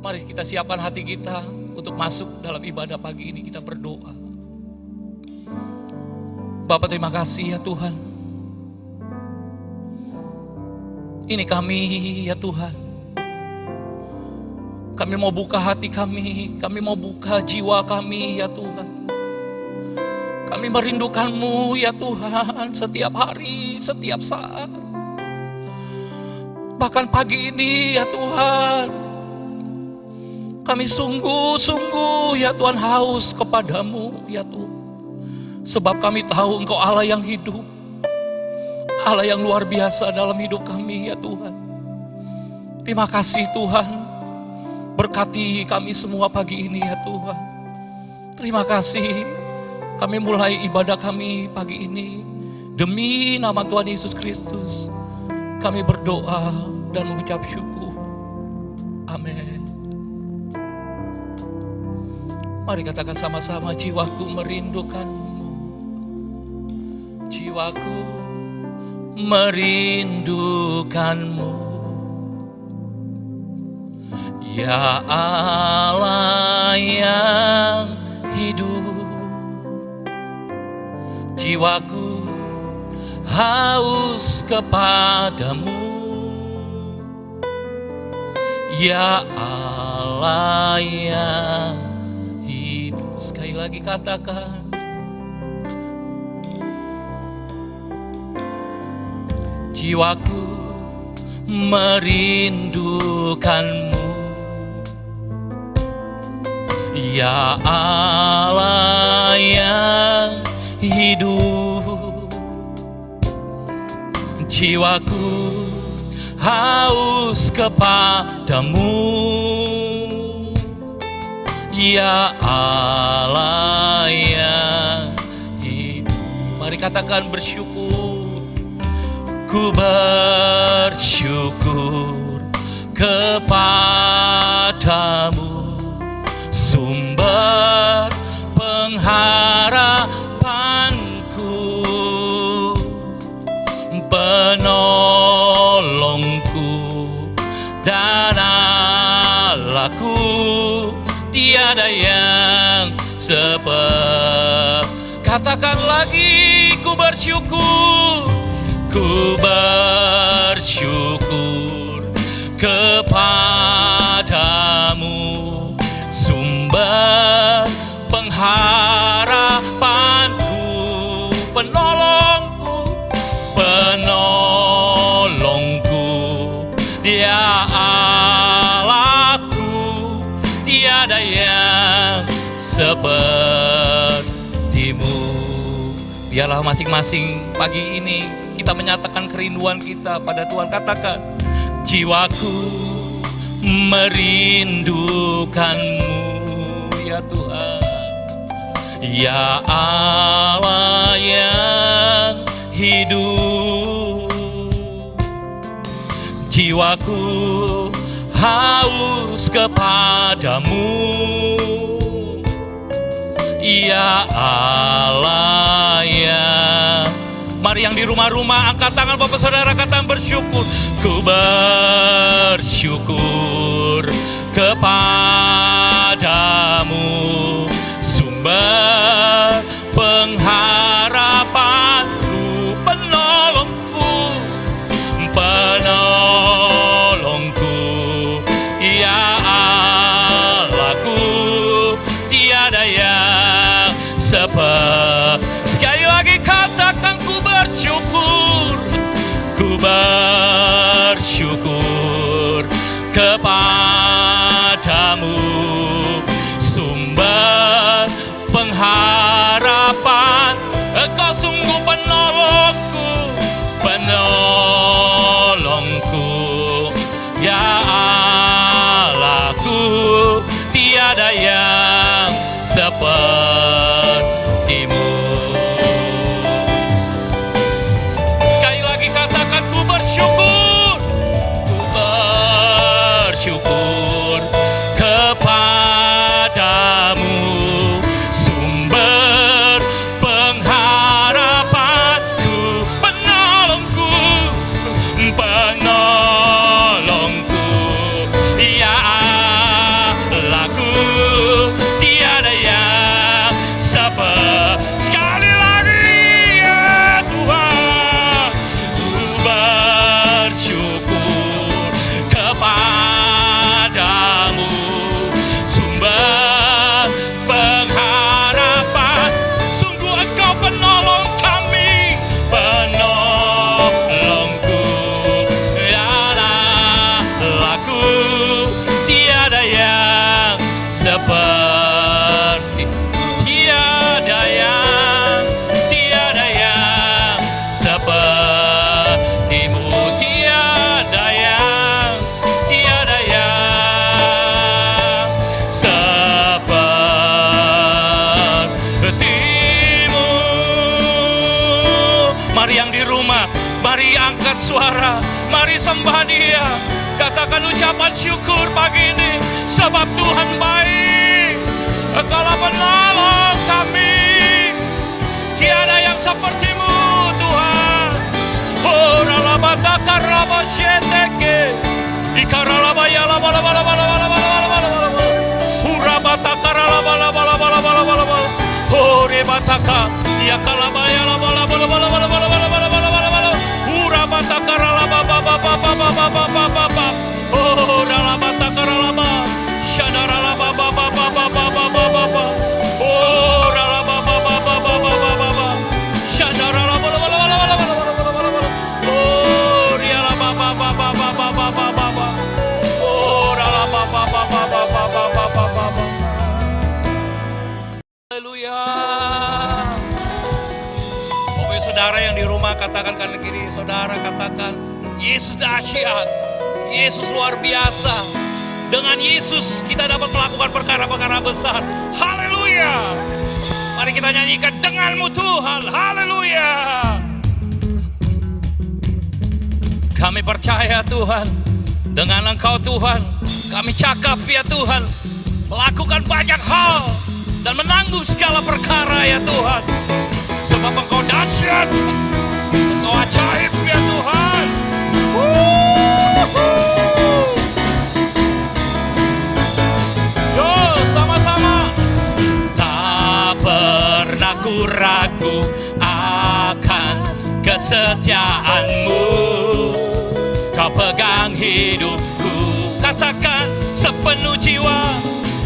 Mari kita siapkan hati kita untuk masuk dalam ibadah pagi ini. Kita berdoa. Bapa, terima kasih ya Tuhan. Ini kami ya Tuhan. Kami mau buka hati kami mau buka jiwa kami ya Tuhan. Kami merindukan-Mu ya Tuhan setiap hari, setiap saat. Bahkan pagi ini ya Tuhan, kami sungguh-sungguh ya Tuhan haus kepadamu ya Tuhan. Sebab kami tahu Engkau Allah yang hidup, Allah yang luar biasa dalam hidup kami ya Tuhan. Terima kasih Tuhan, berkati kami semua pagi ini ya Tuhan. Terima kasih, kami mulai ibadah kami pagi ini. Demi nama Tuhan Yesus Kristus, kami berdoa dan mengucap syukur. Amin. Mari katakan sama-sama, jiwaku merindukan-Mu. Jiwaku merindukan-Mu, ya Allah yang hidup. Jiwaku haus kepadamu, ya Allah yang hidup. Sekali lagi katakan, jiwaku merindukan-Mu, ya Allah yang hidup. Jiwaku haus kepadamu, ya Allah yang hidup. Mari katakan bersyukur. Ku bersyukur kepadamu, sumber pengharapanku, penolongku dan Allahku. Tiada yang seperti. Katakan lagi, ku bersyukur. Ku bersyukur kepadamu, sumber pengharapanku, penolongku, ya Allahku. Tiada yang seperti-Mu. Biarlah masing-masing pagi ini kita menyatakan kerinduan kita pada Tuhan. Katakan, jiwaku merindukan-Mu ya Tuhan, ya Allah yang hidup. Jiwaku haus kepadamu, ya Allah yang. Mari yang di rumah-rumah angkat tangan Bapak Saudara, katakan bersyukur. Ku bersyukur kepadamu, sumber pengharapanku, penolongku, ya Allahku. Tiada yang seperti. Sekali lagi katakan, ku bersyukur kepadamu, sumber pengharapan. Engkau sungguh penolongku, ya Allahku. Tiada yang seperti-Mu. Sekali lagi katakan, ku bersyukur kepadamu, di rumah, mari angkat suara, mari sembah Dia. Katakan ucapan syukur pagi ini, sebab Tuhan baik. Engkaulah penolong kami, tiada yang seperti-Mu Tuhan. Oh ralabataka rabasyeteke, ikaralabaya labalabalabalabalabalabalabalabalabalabala, surabataka ralabalabalabalabalabalabala, oh rebataka yakalabaya labalabalabalabalabalabalabalabalabalabala, urabataka ralababababababababababa, oh ralabataka ralaba shadaralababababababababa, oh ralabababababababa shadaralabalabalabalabalabala, oh rialababababababababa, oh ralababababababababa. Haleluya. Bapak saudara yang di rumah katakan kanan kiri saudara, katakan Yesus dahsyat, Yesus luar biasa. Dengan Yesus kita dapat melakukan perkara-perkara besar. Haleluya. Mari kita nyanyikan denganmu Tuhan. Haleluya. Kami percaya Tuhan, dengan Engkau Tuhan, kami cakap ya Tuhan, melakukan banyak hal dan menanggung segala perkara ya Tuhan. Sebab Engkau dahsyat, Engkau ajaib ya Tuhan. Yo, sama-sama. Tak pernah ku ragu akan kesetiaan-Mu. Kau pegang hidupku, katakan sepenuh jiwa,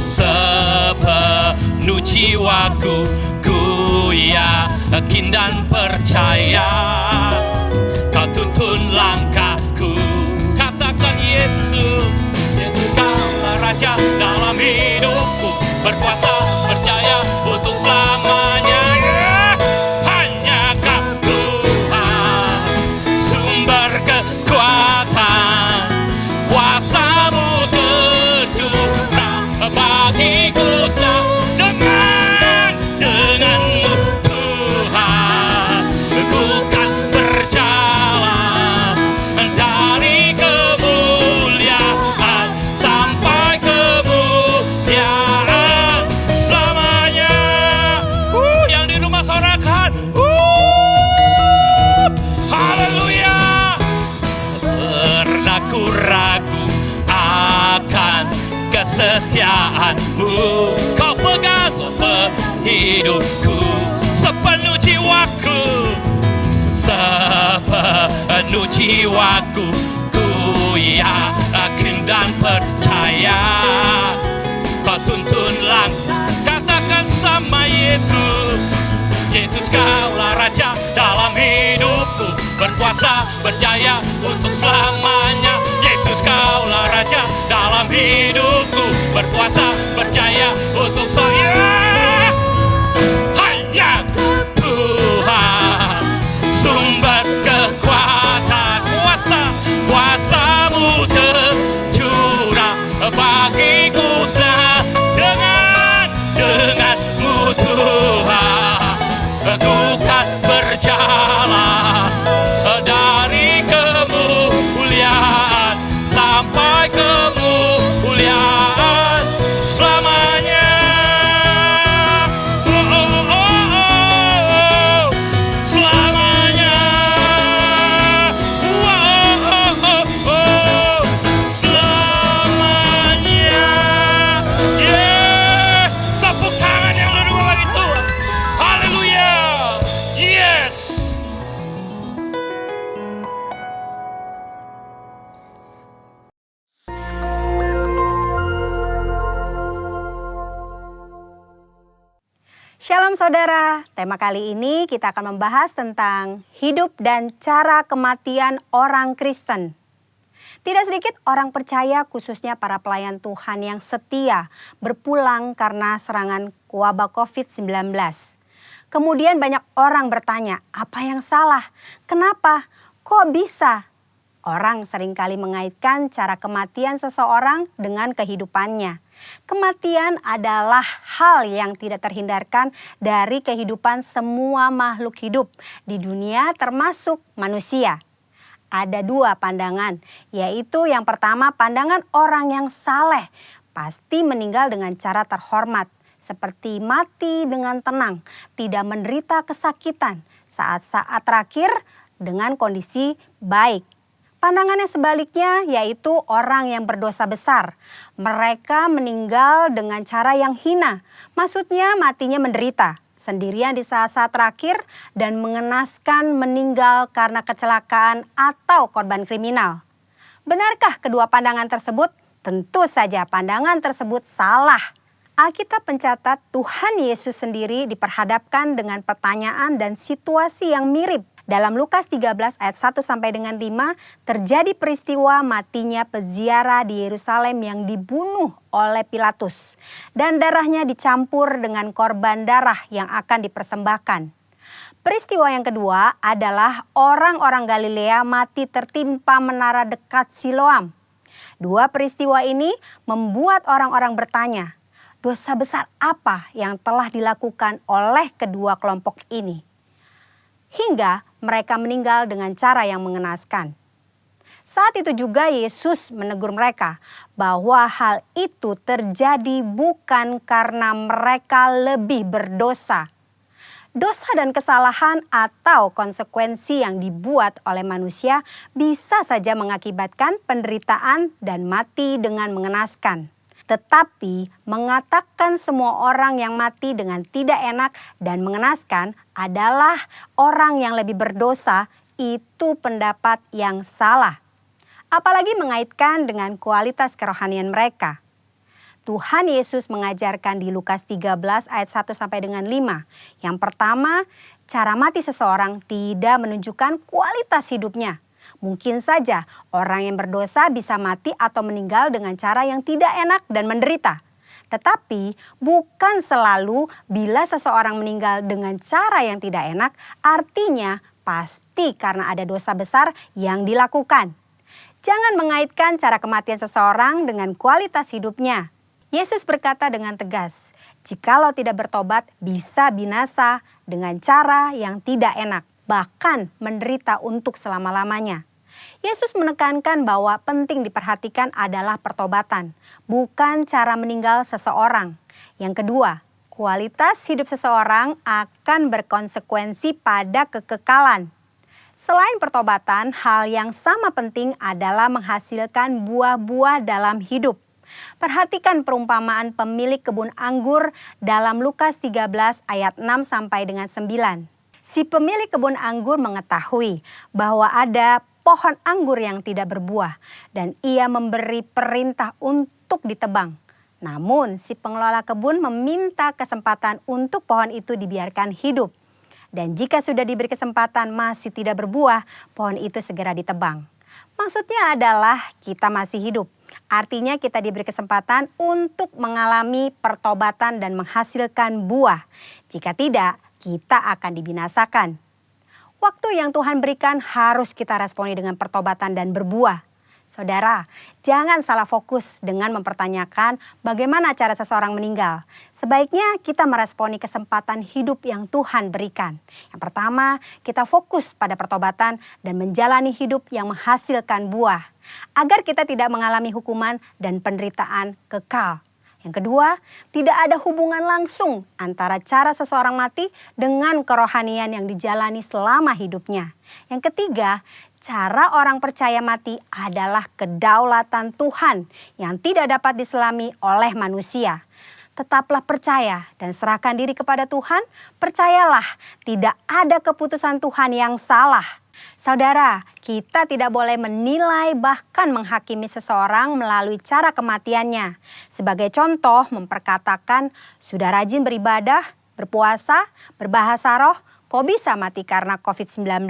sepenuh jiwaku, ku yakin dan percaya. Kau tuntun langkahku, katakan Yesus, Yesus Kaulah Raja dalam hidupku, berkuasa berjaya untuk selamanya. Hanya Kau Tuhan, sumber kekuatan, kuasa-Mu tercurah bagiku. Denganmu Tuhan, ku kan berjalan dari kemuliaan sampai kemuliaan selamanya. Yang di rumah sorakan, haleluya. Pernah ku ragu akan kesetiaan-Mu. Kau pegang hidupku, sepenuh jiwaku, sepenuh jiwaku, ku yakin dan percaya. Kau tuntun langkah, katakan sama Yesus, Yesus Kaulah Raja dalam hidupku, berkuasa berjaya untuk selamanya. Yesus Kaulah Raja dalam hidupku, berkuasa berjaya untuk saya. Hanya Tuhan, sumber kekuatan, kuasa-Mu tercurah bagiku. Denganmu Tuhan, ku kan berjalan dari kemuliaan sampai kemuliaan selamanya. Selamanya. Selamanya. Tepuk tangan yang kedua bagi Tuhan. Haleluya. Yes. Shalom saudara, tema kali ini kita akan membahas tentang hidup dan cara kematian orang Kristen. Tidak sedikit orang percaya, khususnya para pelayan Tuhan yang setia, berpulang karena serangan wabah COVID-19. Kemudian banyak orang bertanya, apa yang salah? Kenapa? Kok bisa? Orang seringkali mengaitkan cara kematian seseorang dengan kehidupannya. Kematian adalah hal yang tidak terhindarkan dari kehidupan semua makhluk hidup di dunia termasuk manusia. Ada dua pandangan, yaitu yang pertama pandangan orang yang saleh pasti meninggal dengan cara terhormat, seperti mati dengan tenang, tidak menderita kesakitan saat-saat terakhir dengan kondisi baik. Pandangan yang sebaliknya yaitu orang yang berdosa besar. Mereka meninggal dengan cara yang hina, maksudnya matinya menderita, sendirian di saat-saat terakhir dan mengenaskan meninggal karena kecelakaan atau korban kriminal. Benarkah kedua pandangan tersebut? Tentu saja pandangan tersebut salah. Alkitab mencatat Tuhan Yesus sendiri diperhadapkan dengan pertanyaan dan situasi yang mirip. Dalam Lukas 13 ayat 1 sampai dengan 5 terjadi peristiwa matinya peziarah di Yerusalem yang dibunuh oleh Pilatus dan darahnya dicampur dengan korban darah yang akan dipersembahkan. Peristiwa yang kedua adalah orang-orang Galilea mati tertimpa menara dekat Siloam. Dua peristiwa ini membuat orang-orang bertanya, dosa besar apa yang telah dilakukan oleh kedua kelompok ini? Hingga mereka meninggal dengan cara yang mengenaskan. Saat itu juga Yesus menegur mereka bahwa hal itu terjadi bukan karena mereka lebih berdosa. Dosa dan kesalahan atau konsekuensi yang dibuat oleh manusia bisa saja mengakibatkan penderitaan dan mati dengan mengenaskan. Tetapi mengatakan semua orang yang mati dengan tidak enak dan mengenaskan adalah orang yang lebih berdosa, itu pendapat yang salah. Apalagi mengaitkan dengan kualitas kerohanian mereka. Tuhan Yesus mengajarkan di Lukas 13 ayat 1 sampai dengan 5. Yang pertama, cara mati seseorang tidak menunjukkan kualitas hidupnya. Mungkin saja orang yang berdosa bisa mati atau meninggal dengan cara yang tidak enak dan menderita. Tetapi bukan selalu bila seseorang meninggal dengan cara yang tidak enak, artinya pasti karena ada dosa besar yang dilakukan. Jangan mengaitkan cara kematian seseorang dengan kualitas hidupnya. Yesus berkata dengan tegas, jikalau tidak bertobat bisa binasa dengan cara yang tidak enak, bahkan menderita untuk selama-lamanya. Yesus menekankan bahwa penting diperhatikan adalah pertobatan, bukan cara meninggal seseorang. Yang kedua, kualitas hidup seseorang akan berkonsekuensi pada kekekalan. Selain pertobatan, hal yang sama penting adalah menghasilkan buah-buah dalam hidup. Perhatikan perumpamaan pemilik kebun anggur dalam Lukas 13 ayat 6 sampai dengan 9. Si pemilik kebun anggur mengetahui bahwa ada pohon anggur yang tidak berbuah dan ia memberi perintah untuk ditebang. Namun si pengelola kebun meminta kesempatan untuk pohon itu dibiarkan hidup. Dan jika sudah diberi kesempatan masih tidak berbuah, pohon itu segera ditebang. Maksudnya adalah kita masih hidup. Artinya kita diberi kesempatan untuk mengalami pertobatan dan menghasilkan buah. Jika tidak, kita akan dibinasakan. Waktu yang Tuhan berikan harus kita responi dengan pertobatan dan berbuah. Saudara, jangan salah fokus dengan mempertanyakan bagaimana cara seseorang meninggal. Sebaiknya kita meresponi kesempatan hidup yang Tuhan berikan. Yang pertama, kita fokus pada pertobatan dan menjalani hidup yang menghasilkan buah. Agar kita tidak mengalami hukuman dan penderitaan kekal. Yang kedua, tidak ada hubungan langsung antara cara seseorang mati dengan kerohanian yang dijalani selama hidupnya. Yang ketiga, cara orang percaya mati adalah kedaulatan Tuhan yang tidak dapat diselami oleh manusia. Tetaplah percaya dan serahkan diri kepada Tuhan. Percayalah, tidak ada keputusan Tuhan yang salah. Saudara, kita tidak boleh menilai bahkan menghakimi seseorang melalui cara kematiannya. Sebagai contoh, memperkatakan, sudah rajin beribadah, berpuasa, berbahasa roh, kok bisa mati karena COVID-19?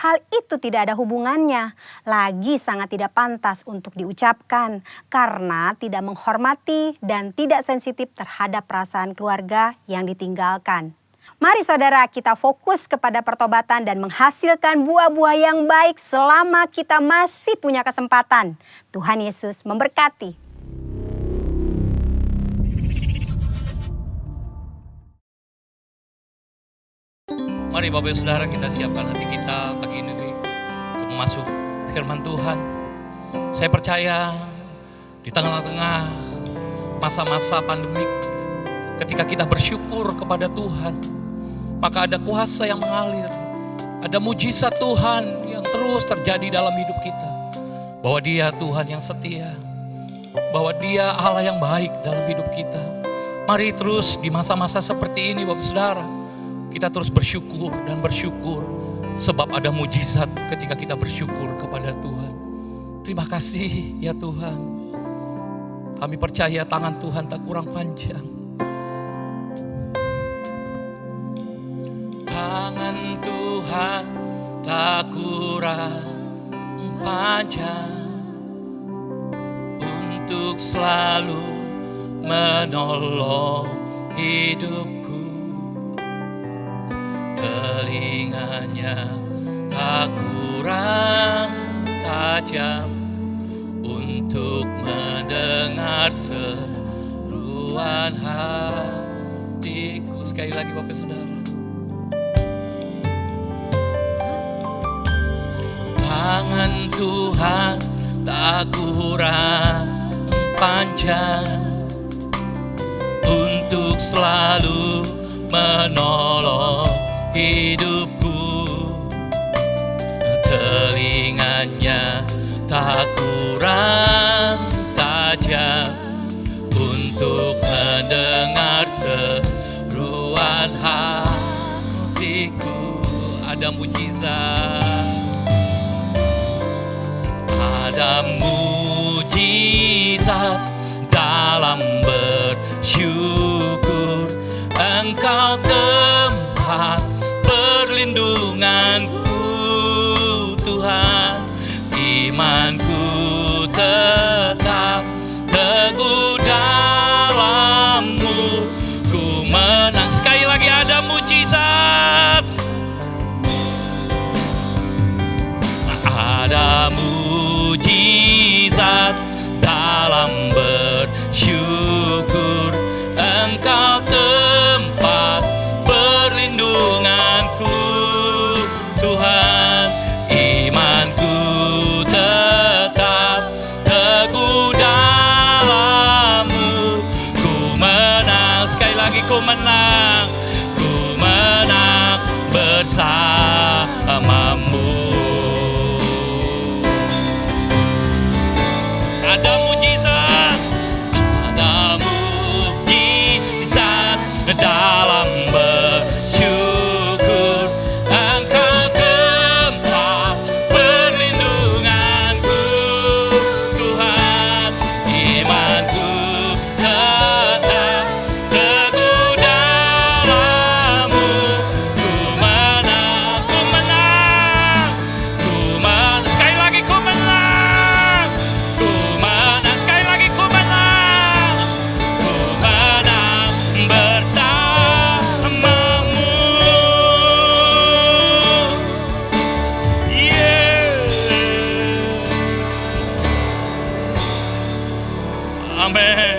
Hal itu tidak ada hubungannya, lagi sangat tidak pantas untuk diucapkan karena tidak menghormati dan tidak sensitif terhadap perasaan keluarga yang ditinggalkan. Mari saudara, kita fokus kepada pertobatan dan menghasilkan buah-buah yang baik selama kita masih punya kesempatan. Tuhan Yesus memberkati. Mari Bapak Ibu Saudara, kita siapkan hati kita pagi ini untuk masuk firman Tuhan. Saya percaya di tengah-tengah masa-masa pandemik, ketika kita bersyukur kepada Tuhan, maka ada kuasa yang mengalir, ada mujizat Tuhan yang terus terjadi dalam hidup kita. Bahwa Dia Tuhan yang setia, bahwa Dia Allah yang baik dalam hidup kita. Mari terus di masa-masa seperti ini Bapak Saudara, kita terus bersyukur dan bersyukur, sebab ada mujizat ketika kita bersyukur kepada Tuhan. Terima kasih ya Tuhan. Kami percaya tangan Tuhan tak kurang panjang. Tangan Tuhan tak kurang panjang untuk selalu menolong hidupku. Telinganya tak kurang tajam untuk mendengar seruan hatiku. Sekali lagi Bapak Saudara. Tangan Tuhan tak kurang panjang untuk selalu menolong hidupku. Telinganya tak kurang tajam untuk mendengar seruan hatiku. Ada mujizat, ada mujizat dalam bersyukur. Engkau tempat perlindunganku Tuhan. Imanku tetap teguh dalam-Mu. Ku menang. Sekali lagi ada mujizat. Ada mujizat dalam bersyukur. Engkau tempat perlindunganku Tuhan. Imanku tetap teguh dalam-Mu. Ku menang. Sekali lagi ku menang. Ku menang bersama-Mu. Ada mujizat, ada mujizat dalam bersyukur. Engkau tempat perlindunganku Tuhan. Imanku tetap teguh dalam-Mu. Ku menang, ku menang, ku menang. Sekali lagi ku menang. Ku menang, sekali lagi ku menang. Ku menang bersama-Mu. Yeah. Amin.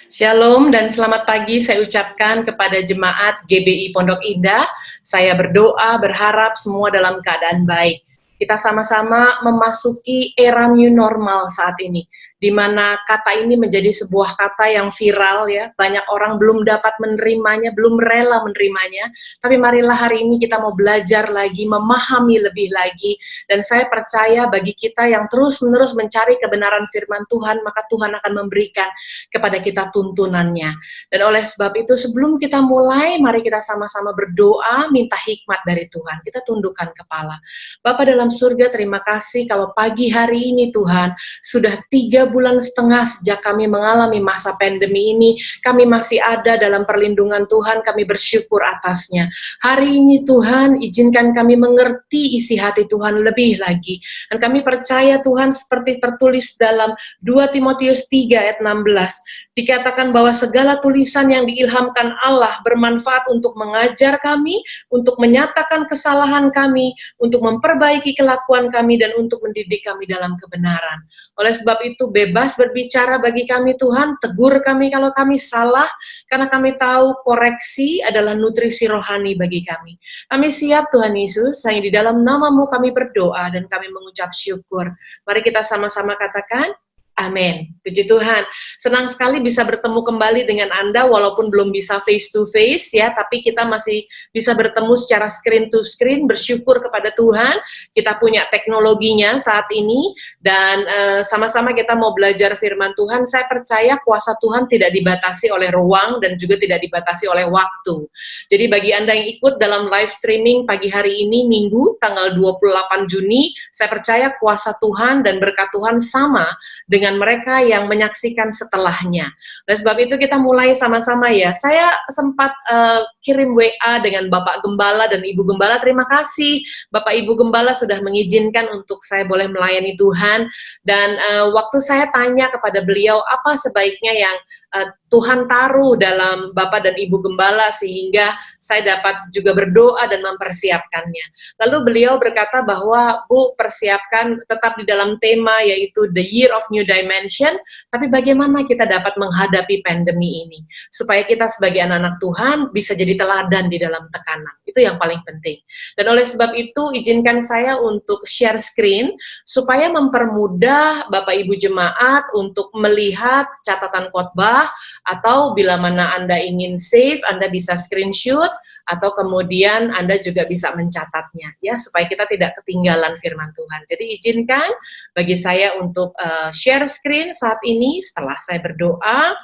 Shalom dan selamat pagi saya ucapkan kepada jemaat GBI Pondok Indah. Saya berdoa, berharap semua dalam keadaan baik. Kita sama-sama memasuki era new normal saat ini, di mana kata ini menjadi sebuah kata yang viral ya. Banyak orang belum dapat menerimanya, belum rela menerimanya. Tapi marilah hari ini kita mau belajar lagi, memahami lebih lagi. Dan saya percaya bagi kita yang terus-menerus mencari kebenaran firman Tuhan, maka Tuhan akan memberikan kepada kita tuntunannya. Dan oleh sebab itu sebelum kita mulai, mari kita sama-sama berdoa, minta hikmat dari Tuhan. Kita tundukkan kepala. Bapa dalam surga, terima kasih kalau pagi hari ini Tuhan, sudah 3,5 bulan sejak kami mengalami masa pandemi ini, kami masih ada dalam perlindungan Tuhan, kami bersyukur atasnya. Hari ini Tuhan, izinkan kami mengerti isi hati Tuhan lebih lagi. Dan kami percaya Tuhan seperti tertulis dalam 2 Timotius 3 ayat 16, dikatakan bahwa segala tulisan yang diilhamkan Allah bermanfaat untuk mengajar kami, untuk menyatakan kesalahan kami, untuk memperbaiki kelakuan kami, dan untuk mendidik kami dalam kebenaran. Oleh sebab itu, bebas berbicara bagi kami Tuhan, tegur kami kalau kami salah, karena kami tahu koreksi adalah nutrisi rohani bagi kami. Kami siap Tuhan Yesus, hanya di dalam nama-Mu kami berdoa dan kami mengucap syukur. Mari kita sama-sama katakan, amin. Puji Tuhan. Senang sekali bisa bertemu kembali dengan Anda walaupun belum bisa face to face ya, tapi kita masih bisa bertemu secara screen to screen. Bersyukur kepada Tuhan, kita punya teknologinya saat ini dan sama-sama kita mau belajar firman Tuhan. Saya percaya kuasa Tuhan tidak dibatasi oleh ruang dan juga tidak dibatasi oleh waktu. Jadi bagi Anda yang ikut dalam live streaming pagi hari ini Minggu tanggal 28 Juni, saya percaya kuasa Tuhan dan berkat Tuhan sama dengan mereka yang menyaksikan setelahnya. Oleh sebab itu kita mulai sama-sama ya. Saya sempat kirim WA dengan Bapak Gembala dan Ibu Gembala. Terima kasih Bapak Ibu Gembala sudah mengizinkan untuk saya boleh melayani Tuhan. Dan waktu saya tanya kepada beliau apa sebaiknya yang Tuhan taruh dalam Bapak dan Ibu Gembala sehingga saya dapat juga berdoa dan mempersiapkannya. Lalu beliau berkata bahwa Bu, persiapkan tetap di dalam tema yaitu The Year of New Dimension, tapi bagaimana kita dapat menghadapi pandemi ini supaya kita sebagai anak-anak Tuhan bisa jadi teladan di dalam tekanan. Itu yang paling penting. Dan oleh sebab itu izinkan saya untuk share screen supaya mempermudah Bapak Ibu jemaat untuk melihat catatan khotbah, atau bila mana Anda ingin save, Anda bisa screenshot, atau kemudian Anda juga bisa mencatatnya, ya, supaya kita tidak ketinggalan firman Tuhan. Jadi izinkan bagi saya untuk share screen saat ini setelah saya berdoa.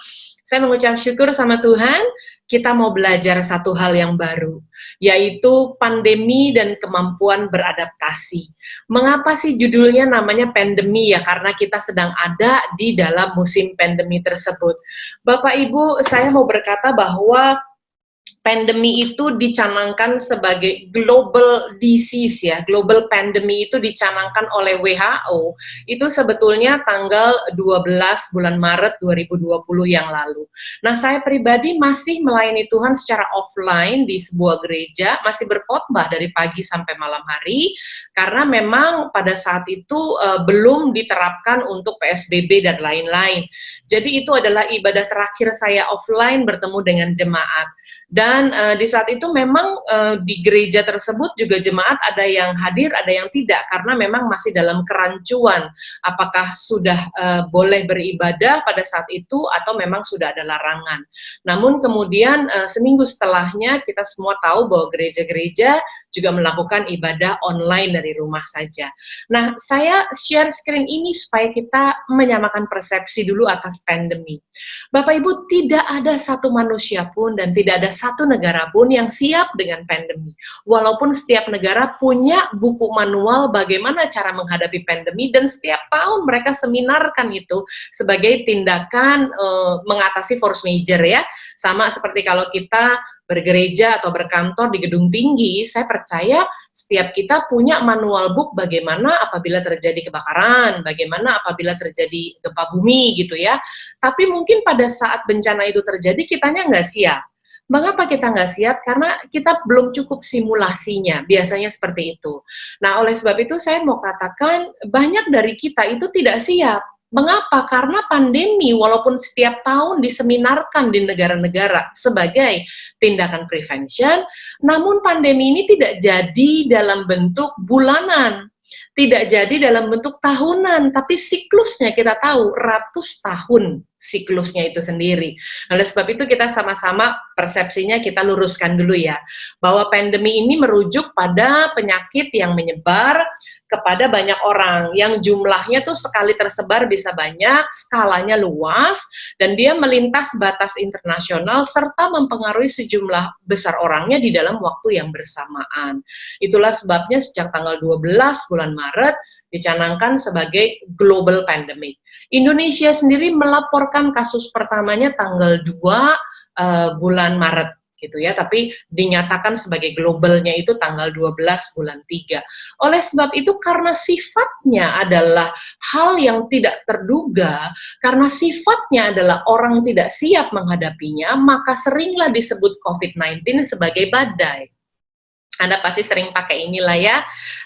Saya mengucap syukur sama Tuhan, kita mau belajar satu hal yang baru, yaitu pandemi dan kemampuan beradaptasi. Mengapa sih judulnya namanya pandemi ya? Karena kita sedang ada di dalam musim pandemi tersebut. Bapak Ibu, saya mau berkata bahwa pandemi itu dicanangkan sebagai global disease ya, global pandemi itu dicanangkan oleh WHO, itu sebetulnya tanggal 12 bulan Maret 2020 yang lalu. Nah, saya pribadi masih melayani Tuhan secara offline di sebuah gereja, masih berkhotbah dari pagi sampai malam hari, karena memang pada saat itu belum diterapkan untuk PSBB dan lain-lain. Jadi itu adalah ibadah terakhir saya offline bertemu dengan jemaat. Dan di saat itu memang di gereja tersebut juga jemaat ada yang hadir, ada yang tidak, karena memang masih dalam kerancuan apakah sudah boleh beribadah pada saat itu atau memang sudah ada larangan. Namun kemudian seminggu setelahnya kita semua tahu bahwa gereja-gereja juga melakukan ibadah online dari rumah saja. Nah, saya share screen ini supaya kita menyamakan persepsi dulu atas pandemi. Bapak Ibu, tidak ada satu manusia pun dan tidak ada satu negara pun yang siap dengan pandemi. Walaupun setiap negara punya buku manual bagaimana cara menghadapi pandemi dan setiap tahun mereka seminarkan itu sebagai tindakan mengatasi force major ya. Sama seperti kalau kita bergereja atau berkantor di gedung tinggi, saya percaya setiap kita punya manual book bagaimana apabila terjadi kebakaran, bagaimana apabila terjadi gempa bumi gitu ya. Tapi mungkin pada saat bencana itu terjadi kitanya nggak siap. Mengapa kita nggak siap? Karena kita belum cukup simulasinya, biasanya seperti itu. Nah, oleh sebab itu saya mau katakan banyak dari kita itu tidak siap. Mengapa? Karena pandemi walaupun setiap tahun diseminarkan di negara-negara sebagai tindakan prevention, namun pandemi ini tidak jadi dalam bentuk bulanan, tidak jadi dalam bentuk tahunan, tapi siklusnya kita tahu ratus tahun siklusnya itu sendiri. Oleh sebab itu kita sama-sama persepsinya kita luruskan dulu ya, bahwa pandemi ini merujuk pada penyakit yang menyebar kepada banyak orang, yang jumlahnya tuh sekali tersebar bisa banyak, skalanya luas, dan dia melintas batas internasional serta mempengaruhi sejumlah besar orangnya di dalam waktu yang bersamaan. Itulah sebabnya sejak tanggal 12 bulan Maret dicanangkan sebagai global pandemic. Indonesia sendiri melaporkan kasus pertamanya tanggal 2 bulan Maret gitu ya, tapi dinyatakan sebagai globalnya itu tanggal 12 bulan 3. Oleh sebab itu karena sifatnya adalah hal yang tidak terduga, karena sifatnya adalah orang tidak siap menghadapinya, maka seringlah disebut COVID-19 sebagai badai. Anda pasti sering pakai inilah ya,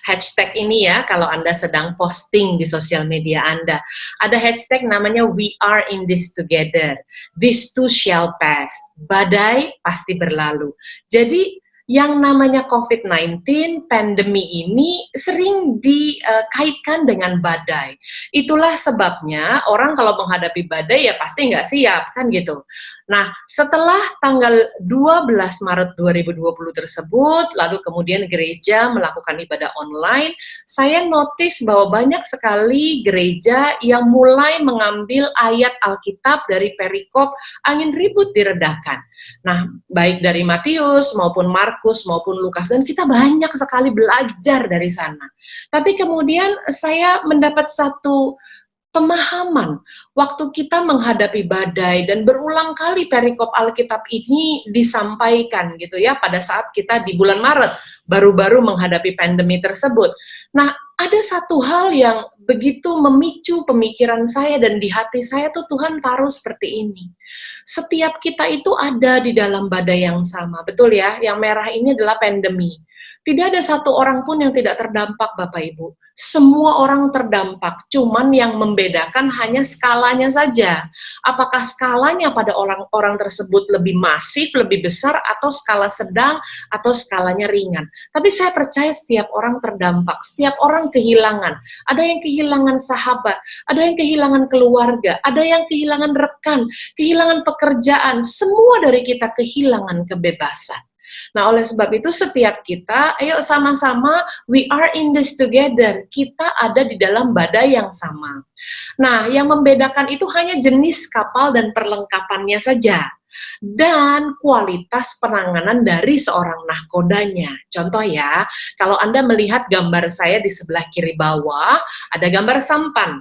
hashtag ini ya, kalau Anda sedang posting di sosial media Anda. Ada hashtag namanya "We are in this together", "This too shall pass", badai pasti berlalu. Jadi yang namanya COVID-19, pandemi ini sering dikaitkan dengan badai. Itulah sebabnya orang kalau menghadapi badai ya pasti nggak siap, kan gitu. Nah, setelah tanggal 12 Maret 2020 tersebut, lalu kemudian gereja melakukan ibadah online, saya notice bahwa banyak sekali gereja yang mulai mengambil ayat Alkitab dari perikop angin ribut diredakan. Nah, baik dari Matius maupun Markus maupun Lukas, dan kita banyak sekali belajar dari sana. Tapi kemudian saya mendapat satu pemahaman waktu kita menghadapi badai, dan berulang kali perikop Alkitab ini disampaikan gitu ya pada saat kita di bulan Maret baru-baru menghadapi pandemi tersebut. Nah, ada satu hal yang begitu memicu pemikiran saya dan di hati saya tuh Tuhan taruh seperti ini. Setiap kita itu ada di dalam badai yang sama, betul ya? Yang merah ini adalah pandemi. Tidak ada satu orang pun yang tidak terdampak, Bapak Ibu. Semua orang terdampak, cuman yang membedakan hanya skalanya saja. Apakah skalanya pada orang-orang tersebut lebih masif, lebih besar, atau skala sedang, atau skalanya ringan. Tapi saya percaya setiap orang terdampak, setiap orang kehilangan. Ada yang kehilangan sahabat, ada yang kehilangan keluarga, ada yang kehilangan rekan, kehilangan pekerjaan, semua dari kita kehilangan kebebasan. Nah, oleh sebab itu setiap kita, ayo sama-sama, we are in this together. Kita ada di dalam badai yang sama. Nah, yang membedakan itu hanya jenis kapal dan perlengkapannya saja. Dan kualitas penanganan dari seorang nahkodanya. Contoh ya, kalau Anda melihat gambar saya di sebelah kiri bawah, ada gambar sampan.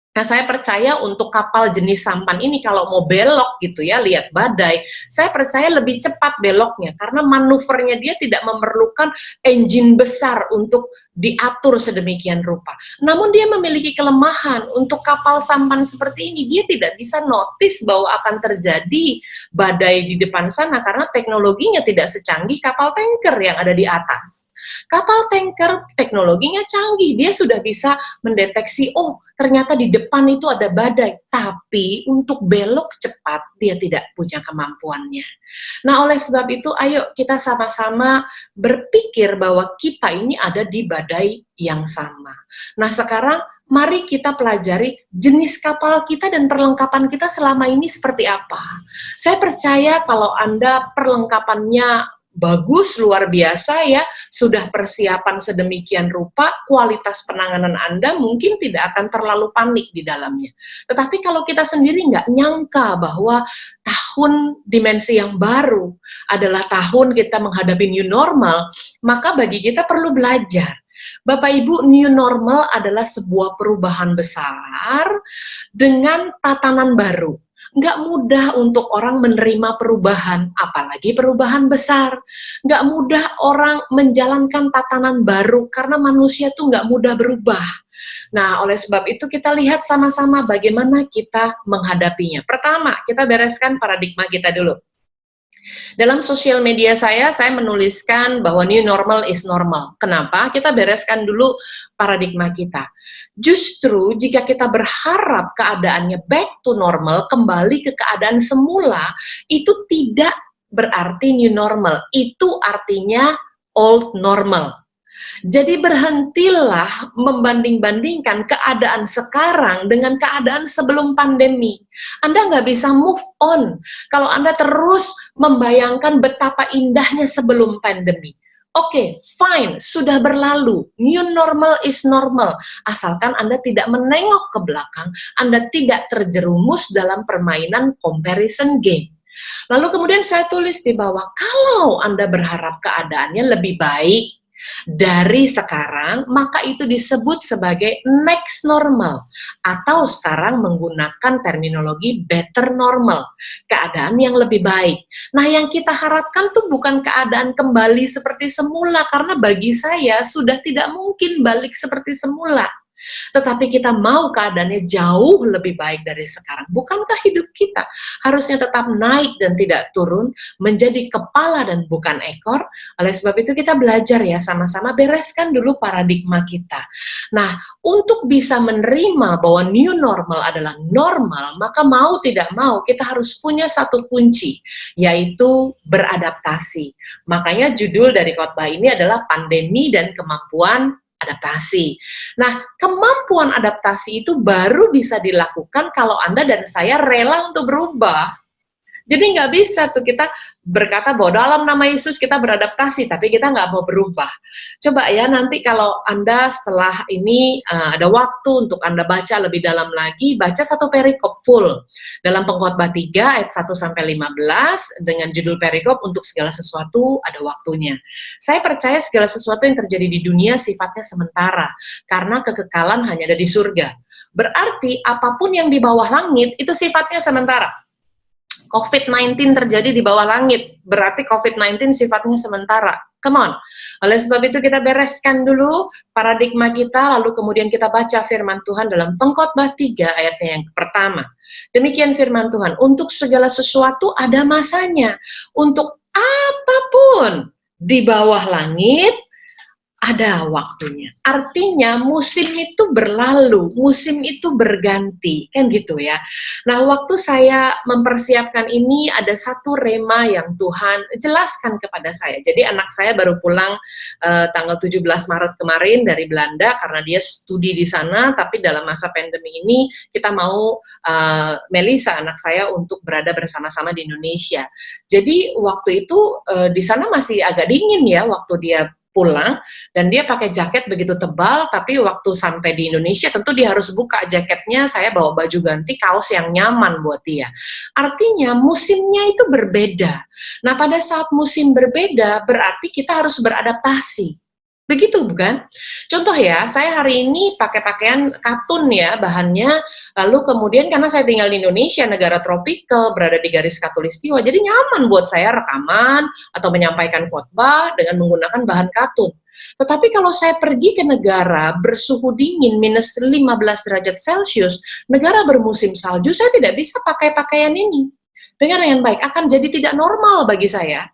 Nah, saya percaya untuk kapal jenis sampan ini kalau mau belok gitu ya, lihat badai, saya percaya lebih cepat beloknya karena manuvernya dia tidak memerlukan engine besar untuk diatur sedemikian rupa. Namun dia memiliki kelemahan untuk kapal sampan seperti ini, dia tidak bisa notice bahwa akan terjadi badai di depan sana karena teknologinya tidak secanggih kapal tanker yang ada di atas. Kapal tanker teknologinya canggih, dia sudah bisa mendeteksi, oh ternyata di depan itu ada badai, tapi untuk belok cepat dia tidak punya kemampuannya. Nah, oleh sebab itu ayo kita sama-sama berpikir bahwa kita ini ada di badai yang sama. Nah, sekarang mari kita pelajari jenis kapal kita dan perlengkapan kita selama ini seperti apa. Saya percaya kalau Anda perlengkapannya bagus, luar biasa ya, sudah persiapan sedemikian rupa, kualitas penanganan Anda mungkin tidak akan terlalu panik di dalamnya. Tetapi kalau kita sendiri nggak nyangka bahwa tahun dimensi yang baru adalah tahun kita menghadapi new normal, maka bagi kita perlu belajar. Bapak Ibu, new normal adalah sebuah perubahan besar dengan tatanan baru. Nggak mudah untuk orang menerima perubahan, apalagi perubahan besar. Nggak mudah orang menjalankan tatanan baru, karena manusia tuh nggak mudah berubah. Nah, oleh sebab itu kita lihat sama-sama bagaimana kita menghadapinya. Pertama, kita bereskan paradigma kita dulu. Dalam sosial media saya menuliskan bahwa new normal is normal. Kenapa? Kita bereskan dulu paradigma kita. Justru jika kita berharap keadaannya back to normal, kembali ke keadaan semula, itu tidak berarti new normal. Itu artinya old normal. Jadi berhentilah membanding-bandingkan keadaan sekarang dengan keadaan sebelum pandemi. Anda nggak bisa move on kalau Anda terus membayangkan betapa indahnya sebelum pandemi. Oke, fine, sudah berlalu. New normal is normal. Asalkan Anda tidak menengok ke belakang, Anda tidak terjerumus dalam permainan comparison game. Lalu kemudian saya tulis di bawah, kalau Anda berharap keadaannya lebih baik dari sekarang, maka itu disebut sebagai next normal, atau sekarang menggunakan terminologi better normal, keadaan yang lebih baik. Nah, yang kita harapkan tuh bukan keadaan kembali seperti semula, karena bagi saya sudah tidak mungkin balik seperti semula. Tetapi kita mau keadaannya jauh lebih baik dari sekarang. Bukankah hidup kita harusnya tetap naik dan tidak turun, menjadi kepala dan bukan ekor? Oleh sebab itu kita belajar ya sama-sama, bereskan dulu paradigma kita. Nah, untuk bisa menerima bahwa new normal adalah normal, maka mau tidak mau kita harus punya satu kunci, yaitu beradaptasi. Makanya judul dari khotbah ini adalah pandemi dan kemampuan adaptasi. Nah, kemampuan adaptasi itu baru bisa dilakukan kalau Anda dan saya rela untuk berubah. Jadi nggak bisa tuh kita berkata bahwa dalam nama Yesus kita beradaptasi, tapi kita nggak mau berubah. Coba ya nanti kalau Anda setelah ini ada waktu untuk Anda baca lebih dalam lagi, baca satu perikop full dalam Pengkhotbah 3 ayat 1-15 dengan judul perikop untuk segala sesuatu ada waktunya. Saya percaya segala sesuatu yang terjadi di dunia sifatnya sementara, karena kekekalan hanya ada di surga. Berarti apapun yang di bawah langit itu sifatnya sementara. COVID-19 terjadi di bawah langit, berarti COVID-19 sifatnya sementara. Come on. Oleh sebab itu kita bereskan dulu paradigma kita, lalu kemudian kita baca firman Tuhan dalam Pengkhotbah 3 ayatnya yang pertama. Demikian firman Tuhan, untuk segala sesuatu ada masanya. Untuk apapun di bawah langit, ada waktunya. Artinya musim itu berlalu, musim itu berganti, kan gitu ya. Nah, waktu saya mempersiapkan ini ada satu rema yang Tuhan jelaskan kepada saya. Jadi anak saya baru pulang tanggal 17 Maret kemarin dari Belanda karena dia studi di sana, tapi dalam masa pandemi ini kita mau Melisa anak saya untuk berada bersama-sama di Indonesia. Jadi waktu itu di sana masih agak dingin ya waktu dia pulang, dan dia pakai jaket begitu tebal, tapi waktu sampai di Indonesia tentu dia harus buka jaketnya, saya bawa baju ganti, kaos yang nyaman buat dia. Artinya musimnya itu berbeda. Nah, pada saat musim berbeda berarti kita harus beradaptasi. Begitu bukan? Contoh ya, saya hari ini pakai pakaian katun ya bahannya, lalu kemudian karena saya tinggal di Indonesia, negara tropikal, berada di garis khatulistiwa, jadi nyaman buat saya rekaman atau menyampaikan khotbah dengan menggunakan bahan katun. Tetapi kalau saya pergi ke negara bersuhu dingin minus 15 derajat Celcius, negara bermusim salju, saya tidak bisa pakai pakaian ini. Dengar dengan baik, akan jadi tidak normal bagi saya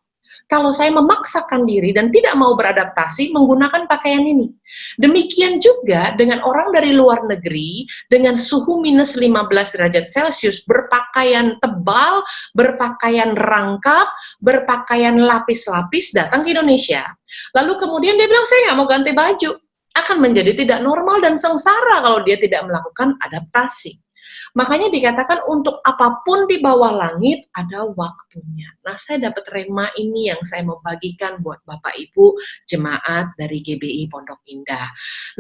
kalau saya memaksakan diri dan tidak mau beradaptasi menggunakan pakaian ini. Demikian juga dengan orang dari luar negeri, dengan suhu minus 15 derajat Celcius, berpakaian tebal, berpakaian rangkap, berpakaian lapis-lapis, datang ke Indonesia. Lalu kemudian dia bilang, saya nggak mau ganti baju. Akan menjadi tidak normal dan sengsara kalau dia tidak melakukan adaptasi. Makanya dikatakan untuk apapun di bawah langit ada waktunya. Nah, saya dapat rema ini yang saya mau bagikan buat Bapak Ibu jemaat dari GBI Pondok Indah.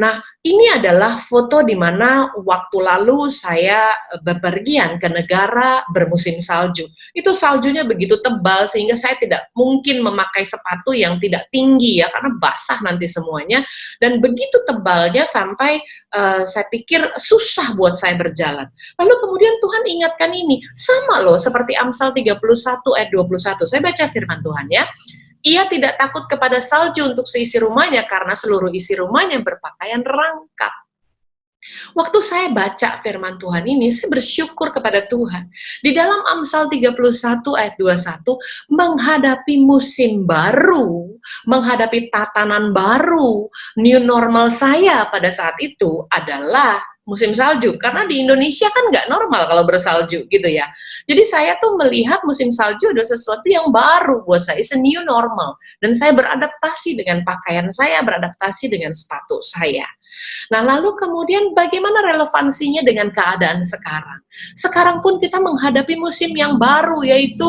Nah, ini adalah foto di mana waktu lalu saya bepergian ke negara bermusim salju. Itu saljunya begitu tebal sehingga saya tidak mungkin memakai sepatu yang tidak tinggi ya, karena basah nanti semuanya. Dan begitu tebalnya sampai saya pikir susah buat saya berjalan. Lalu kemudian Tuhan ingatkan ini, sama loh seperti Amsal 31 ayat 21. Saya baca firman Tuhan ya. Ia tidak takut kepada salju untuk seisi rumahnya karena seluruh isi rumahnya berpakaian rangkap. Waktu saya baca firman Tuhan ini, saya bersyukur kepada Tuhan. Di dalam Amsal 31 ayat 21, menghadapi musim baru, menghadapi tatanan baru, new normal saya pada saat itu adalah musim salju, karena di Indonesia kan nggak normal kalau bersalju gitu ya. Jadi saya tuh melihat musim salju adalah sesuatu yang baru buat saya, it's a new normal. Dan saya beradaptasi dengan pakaian saya, beradaptasi dengan sepatu saya. Nah, lalu kemudian bagaimana relevansinya dengan keadaan sekarang? Sekarang pun kita menghadapi musim yang baru, yaitu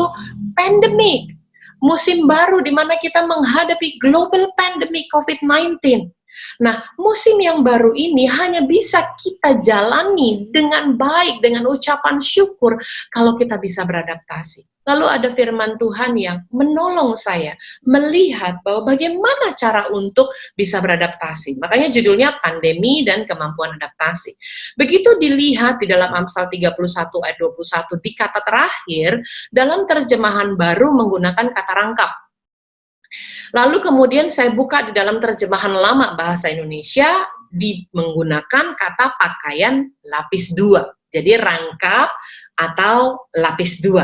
pandemik. Musim baru di mana kita menghadapi global pandemic COVID-19. Nah, musim yang baru ini hanya bisa kita jalani dengan baik, dengan ucapan syukur kalau kita bisa beradaptasi. Lalu ada firman Tuhan yang menolong saya melihat bahwa bagaimana cara untuk bisa beradaptasi. Makanya judulnya pandemi dan kemampuan adaptasi. Begitu dilihat di dalam Amsal 31 ayat 21 di kata terakhir, dalam terjemahan baru menggunakan kata rangkap. Lalu kemudian saya buka di dalam terjemahan lama bahasa Indonesia, menggunakan kata pakaian lapis 2. Jadi rangkap atau lapis 2.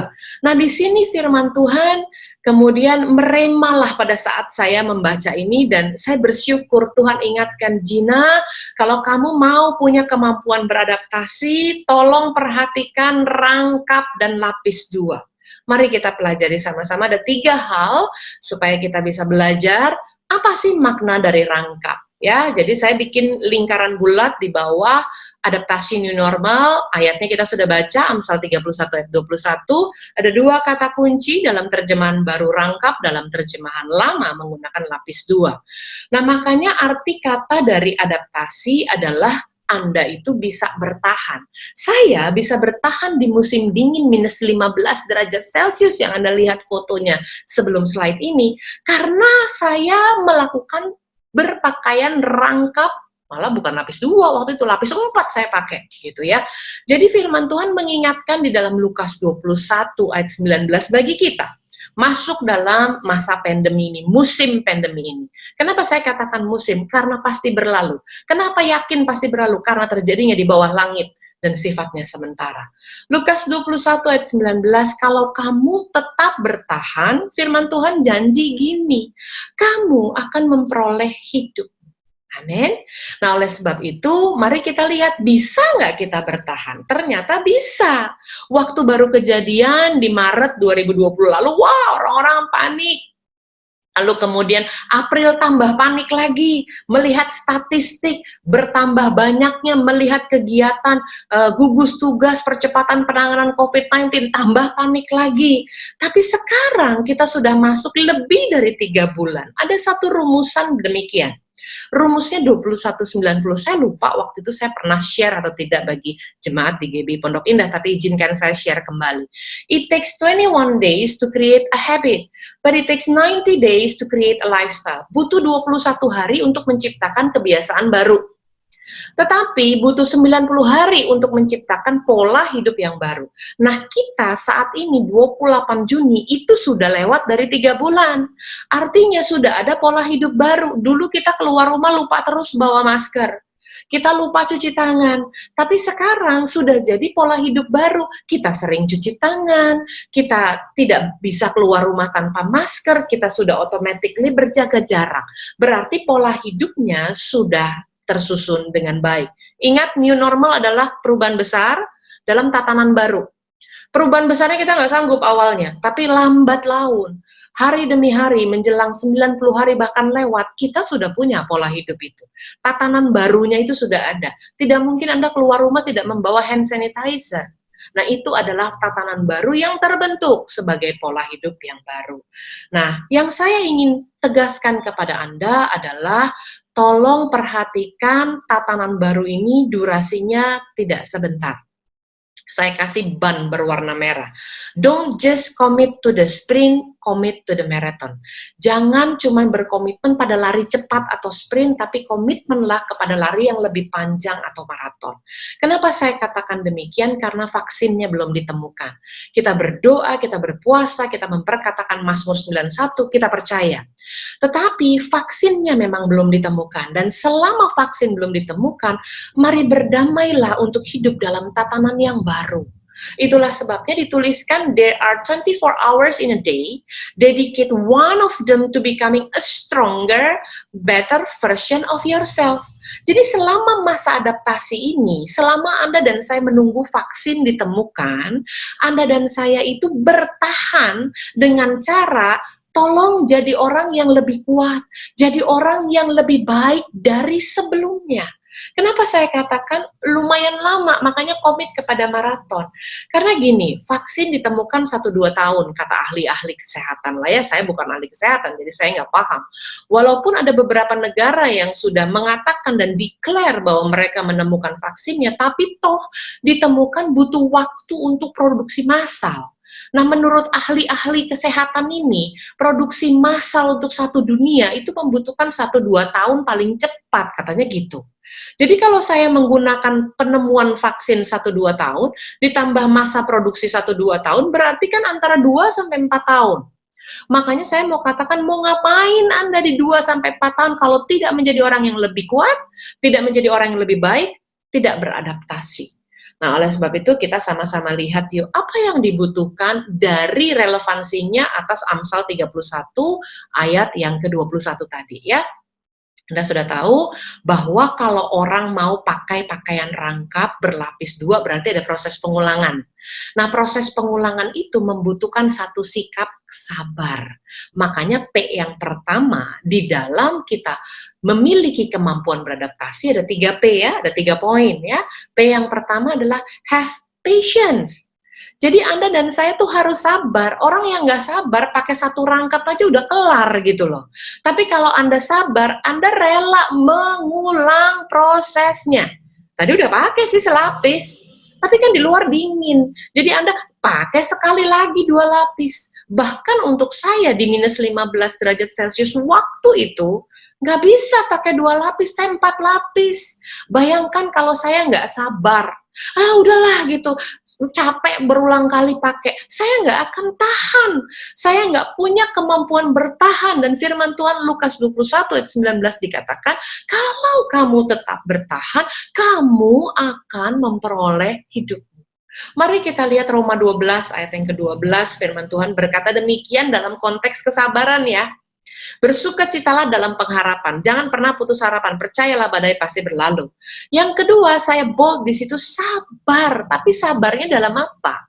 Nah, di sini firman Tuhan kemudian meremalah pada saat saya membaca ini, dan saya bersyukur Tuhan ingatkan, Gina, kalau kamu mau punya kemampuan beradaptasi, tolong perhatikan rangkap dan lapis 2. Mari kita pelajari sama-sama, ada 3 hal supaya kita bisa belajar apa sih makna dari rangkap. Ya, jadi saya bikin lingkaran bulat di bawah adaptasi new normal, ayatnya kita sudah baca, Amsal 31 ayat 21, ada 2 kata kunci dalam terjemahan baru rangkap, dalam terjemahan lama menggunakan lapis 2. Nah, makanya arti kata dari adaptasi adalah Anda itu bisa bertahan. Saya bisa bertahan di musim dingin minus 15 derajat Celcius yang Anda lihat fotonya sebelum slide ini, karena saya melakukan berpakaian rangkap, malah bukan lapis 2, waktu itu lapis 4 saya pakai, gitu ya. Jadi firman Tuhan mengingatkan di dalam Lukas 21 ayat 19 bagi kita, masuk dalam masa pandemi ini, musim pandemi ini. Kenapa saya katakan musim? Karena pasti berlalu. Kenapa yakin pasti berlalu? Karena terjadinya di bawah langit dan sifatnya sementara. Lukas 21 ayat 19, kalau kamu tetap bertahan, firman Tuhan janji gini, kamu akan memperoleh hidup. Amin. Nah, oleh sebab itu, mari kita lihat bisa nggak kita bertahan? Ternyata bisa. Waktu baru kejadian di Maret 2020 lalu, wah, orang-orang panik. Lalu kemudian April tambah panik lagi, melihat statistik bertambah banyaknya, melihat kegiatan gugus tugas percepatan penanganan COVID-19, tambah panik lagi. Tapi sekarang kita sudah masuk lebih dari 3 bulan. Ada satu rumusan demikian. Rumusnya 2190, saya lupa waktu itu saya pernah share atau tidak bagi jemaat di GBI Pondok Indah, tapi izinkan saya share kembali. It takes 21 days to create a habit, but it takes 90 days to create a lifestyle. Butuh 21 hari untuk menciptakan kebiasaan baru. Tetapi butuh 90 hari untuk menciptakan pola hidup yang baru. Nah, kita saat ini 28 Juni itu sudah lewat dari 3 bulan. Artinya sudah ada pola hidup baru. Dulu kita keluar rumah lupa terus bawa masker. Kita lupa cuci tangan. Tapi sekarang sudah jadi pola hidup baru. Kita sering cuci tangan, kita tidak bisa keluar rumah tanpa masker, kita sudah automatically berjaga jarak. Berarti pola hidupnya sudah tersusun dengan baik. Ingat, new normal adalah perubahan besar dalam tatanan baru. Perubahan besarnya kita nggak sanggup awalnya, tapi lambat laun. Hari demi hari, menjelang 90 hari bahkan lewat, kita sudah punya pola hidup itu. Tatanan barunya itu sudah ada. Tidak mungkin Anda keluar rumah tidak membawa hand sanitizer. Nah, itu adalah tatanan baru yang terbentuk sebagai pola hidup yang baru. Nah, yang saya ingin tegaskan kepada Anda adalah tolong perhatikan tatanan baru ini durasinya tidak sebentar. Saya kasih ban berwarna merah. Don't just commit to the sprint, commit to the marathon. Jangan cuma berkomitmen pada lari cepat atau sprint, tapi komitmenlah kepada lari yang lebih panjang atau maraton. Kenapa saya katakan demikian? Karena vaksinnya belum ditemukan. Kita berdoa, kita berpuasa, kita memperkatakan Mazmur 91, kita percaya. Tetapi vaksinnya memang belum ditemukan. Dan selama vaksin belum ditemukan, mari berdamailah untuk hidup dalam tatanan yang baru. Itulah sebabnya dituliskan, there are 24 hours in a day, dedicate one of them to becoming a stronger, better version of yourself. Jadi selama masa adaptasi ini, selama Anda dan saya menunggu vaksin ditemukan, Anda dan saya itu bertahan dengan cara tolong jadi orang yang lebih kuat, jadi orang yang lebih baik dari sebelumnya. Kenapa saya katakan lumayan lama, makanya komit kepada maraton. Karena gini, vaksin ditemukan 1-2 tahun, kata ahli-ahli kesehatan lah ya, saya bukan ahli kesehatan, jadi saya nggak paham. Walaupun ada beberapa negara yang sudah mengatakan dan declare bahwa mereka menemukan vaksinnya, tapi toh ditemukan butuh waktu untuk produksi massal. Nah, menurut ahli-ahli kesehatan ini, produksi massal untuk satu dunia itu membutuhkan 1-2 tahun paling cepat, katanya gitu. Jadi kalau saya menggunakan penemuan vaksin 1-2 tahun, ditambah masa produksi 1-2 tahun, berarti kan antara 2-4 tahun. Makanya saya mau katakan, mau ngapain Anda di 2-4 tahun kalau tidak menjadi orang yang lebih kuat, tidak menjadi orang yang lebih baik, tidak beradaptasi. Nah, oleh sebab itu kita sama-sama lihat yuk, apa yang dibutuhkan dari relevansinya atas Amsal 31 ayat yang ke-21 tadi ya. Anda sudah tahu bahwa kalau orang mau pakai pakaian rangkap berlapis 2 berarti ada proses pengulangan. Nah, proses pengulangan itu membutuhkan satu sikap sabar. Makanya P yang pertama di dalam kita memiliki kemampuan beradaptasi ada 3 P ya, ada 3 poin ya. P yang pertama adalah have patience. Jadi Anda dan saya tuh harus sabar. Orang yang nggak sabar pakai satu rangkap aja udah kelar gitu loh. Tapi kalau Anda sabar, Anda rela mengulang prosesnya. Tadi udah pakai sih selapis, tapi kan di luar dingin. Jadi Anda pakai sekali lagi 2 lapis. Bahkan untuk saya di minus 15 derajat Celcius waktu itu, nggak bisa pakai 2 lapis, saya 4 lapis. Bayangkan kalau saya nggak sabar. Udahlah gitu, capek berulang kali pakai, saya nggak akan tahan, saya nggak punya kemampuan bertahan. Dan firman Tuhan Lukas 21 ayat 19 dikatakan, kalau kamu tetap bertahan, kamu akan memperoleh hidup. Mari kita lihat Roma 12 ayat yang ke-12, firman Tuhan berkata demikian dalam konteks kesabaran ya. Bersukacitalah dalam pengharapan, jangan pernah putus harapan, percayalah badai pasti berlalu. Yang kedua, saya bold di situ sabar, tapi sabarnya dalam apa?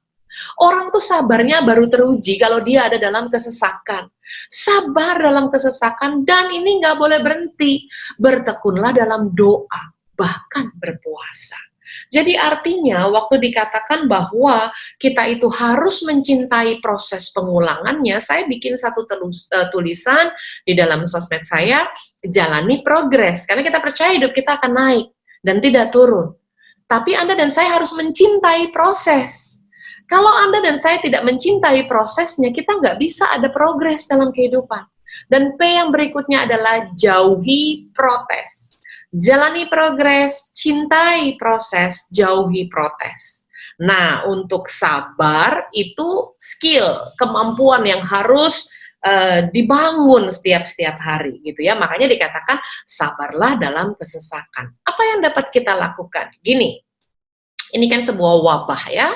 Orang tuh sabarnya baru teruji kalau dia ada dalam kesesakan. Sabar dalam kesesakan, dan ini nggak boleh berhenti. Bertekunlah dalam doa, bahkan berpuasa. Jadi artinya waktu dikatakan bahwa kita itu harus mencintai proses pengulangannya, saya bikin satu tulisan di dalam sosmed saya, jalani progres. Karena kita percaya hidup kita akan naik dan tidak turun. Tapi Anda dan saya harus mencintai proses. Kalau Anda dan saya tidak mencintai prosesnya, kita nggak bisa ada progres dalam kehidupan. Dan P yang berikutnya adalah jauhi protes. Jalani progres, cintai proses, jauhi protes. Nah, untuk sabar itu skill, kemampuan yang harus dibangun setiap hari gitu ya. Makanya dikatakan sabarlah dalam kesesakan. Apa yang dapat kita lakukan? Gini, ini kan sebuah wabah ya.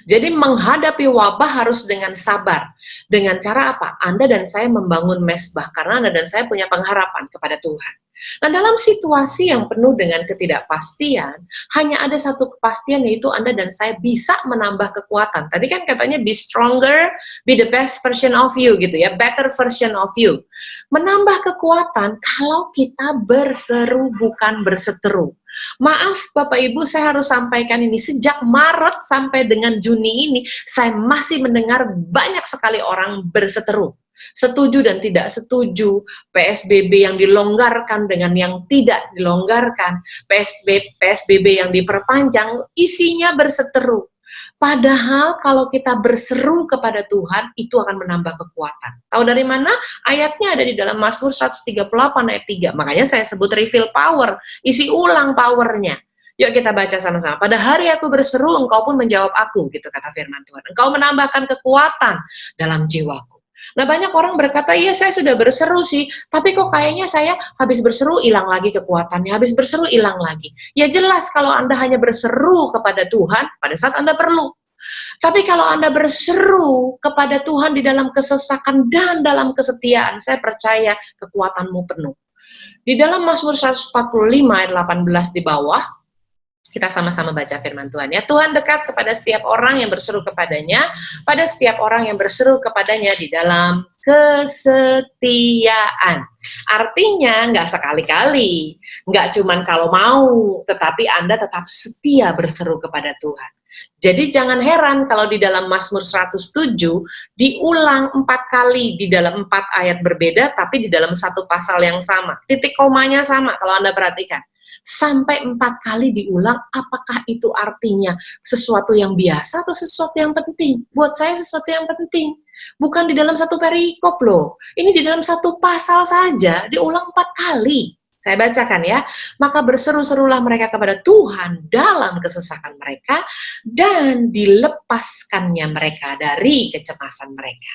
Jadi menghadapi wabah harus dengan sabar. Dengan cara apa? Anda dan saya membangun mesbah karena Anda dan saya punya pengharapan kepada Tuhan. Nah, dalam situasi yang penuh dengan ketidakpastian, hanya ada satu kepastian, yaitu Anda dan saya bisa menambah kekuatan. Tadi kan katanya be stronger, be the best version of you gitu ya, better version of you. Menambah kekuatan kalau kita berseru bukan berseteru. Maaf Bapak Ibu, saya harus sampaikan ini, sejak Maret sampai dengan Juni ini, saya masih mendengar banyak sekali orang berseteru. Setuju dan tidak setuju, PSBB yang dilonggarkan dengan yang tidak dilonggarkan, PSBB yang diperpanjang, isinya berseteru. Padahal kalau kita berseru kepada Tuhan, itu akan menambah kekuatan. Tahu dari mana? Ayatnya ada di dalam Mazmur 138 ayat 3. Makanya saya sebut refill power, isi ulang powernya. Yuk kita baca sama-sama. Pada hari aku berseru, engkau pun menjawab aku, gitu kata firman Tuhan. Engkau menambahkan kekuatan dalam jiwaku. Nah, banyak orang berkata, iya saya sudah berseru sih, tapi kok kayaknya saya habis berseru hilang lagi kekuatannya, habis berseru hilang lagi. Ya jelas kalau Anda hanya berseru kepada Tuhan pada saat Anda perlu. Tapi kalau Anda berseru kepada Tuhan di dalam kesesakan dan dalam kesetiaan, saya percaya kekuatanmu penuh. Di dalam Mazmur 145 ayat 18 di bawah, kita sama-sama baca firman Tuhan ya. Tuhan dekat kepada setiap orang yang berseru kepadanya, pada setiap orang yang berseru kepadanya di dalam kesetiaan. Artinya nggak sekali-kali, nggak cuman kalau mau, tetapi Anda tetap setia berseru kepada Tuhan. Jadi jangan heran kalau di dalam Mazmur 107 diulang 4 kali di dalam 4 ayat berbeda, tapi di dalam satu pasal yang sama. Titik komanya sama kalau Anda perhatikan. Sampai 4 kali diulang, apakah itu artinya sesuatu yang biasa atau sesuatu yang penting? Buat saya sesuatu yang penting. Bukan di dalam satu perikop loh. Ini di dalam satu pasal saja, diulang 4 kali. Saya bacakan ya. Maka berseru-serulah mereka kepada Tuhan dalam kesesakan mereka, dan dilepaskannya mereka dari kecemasan mereka.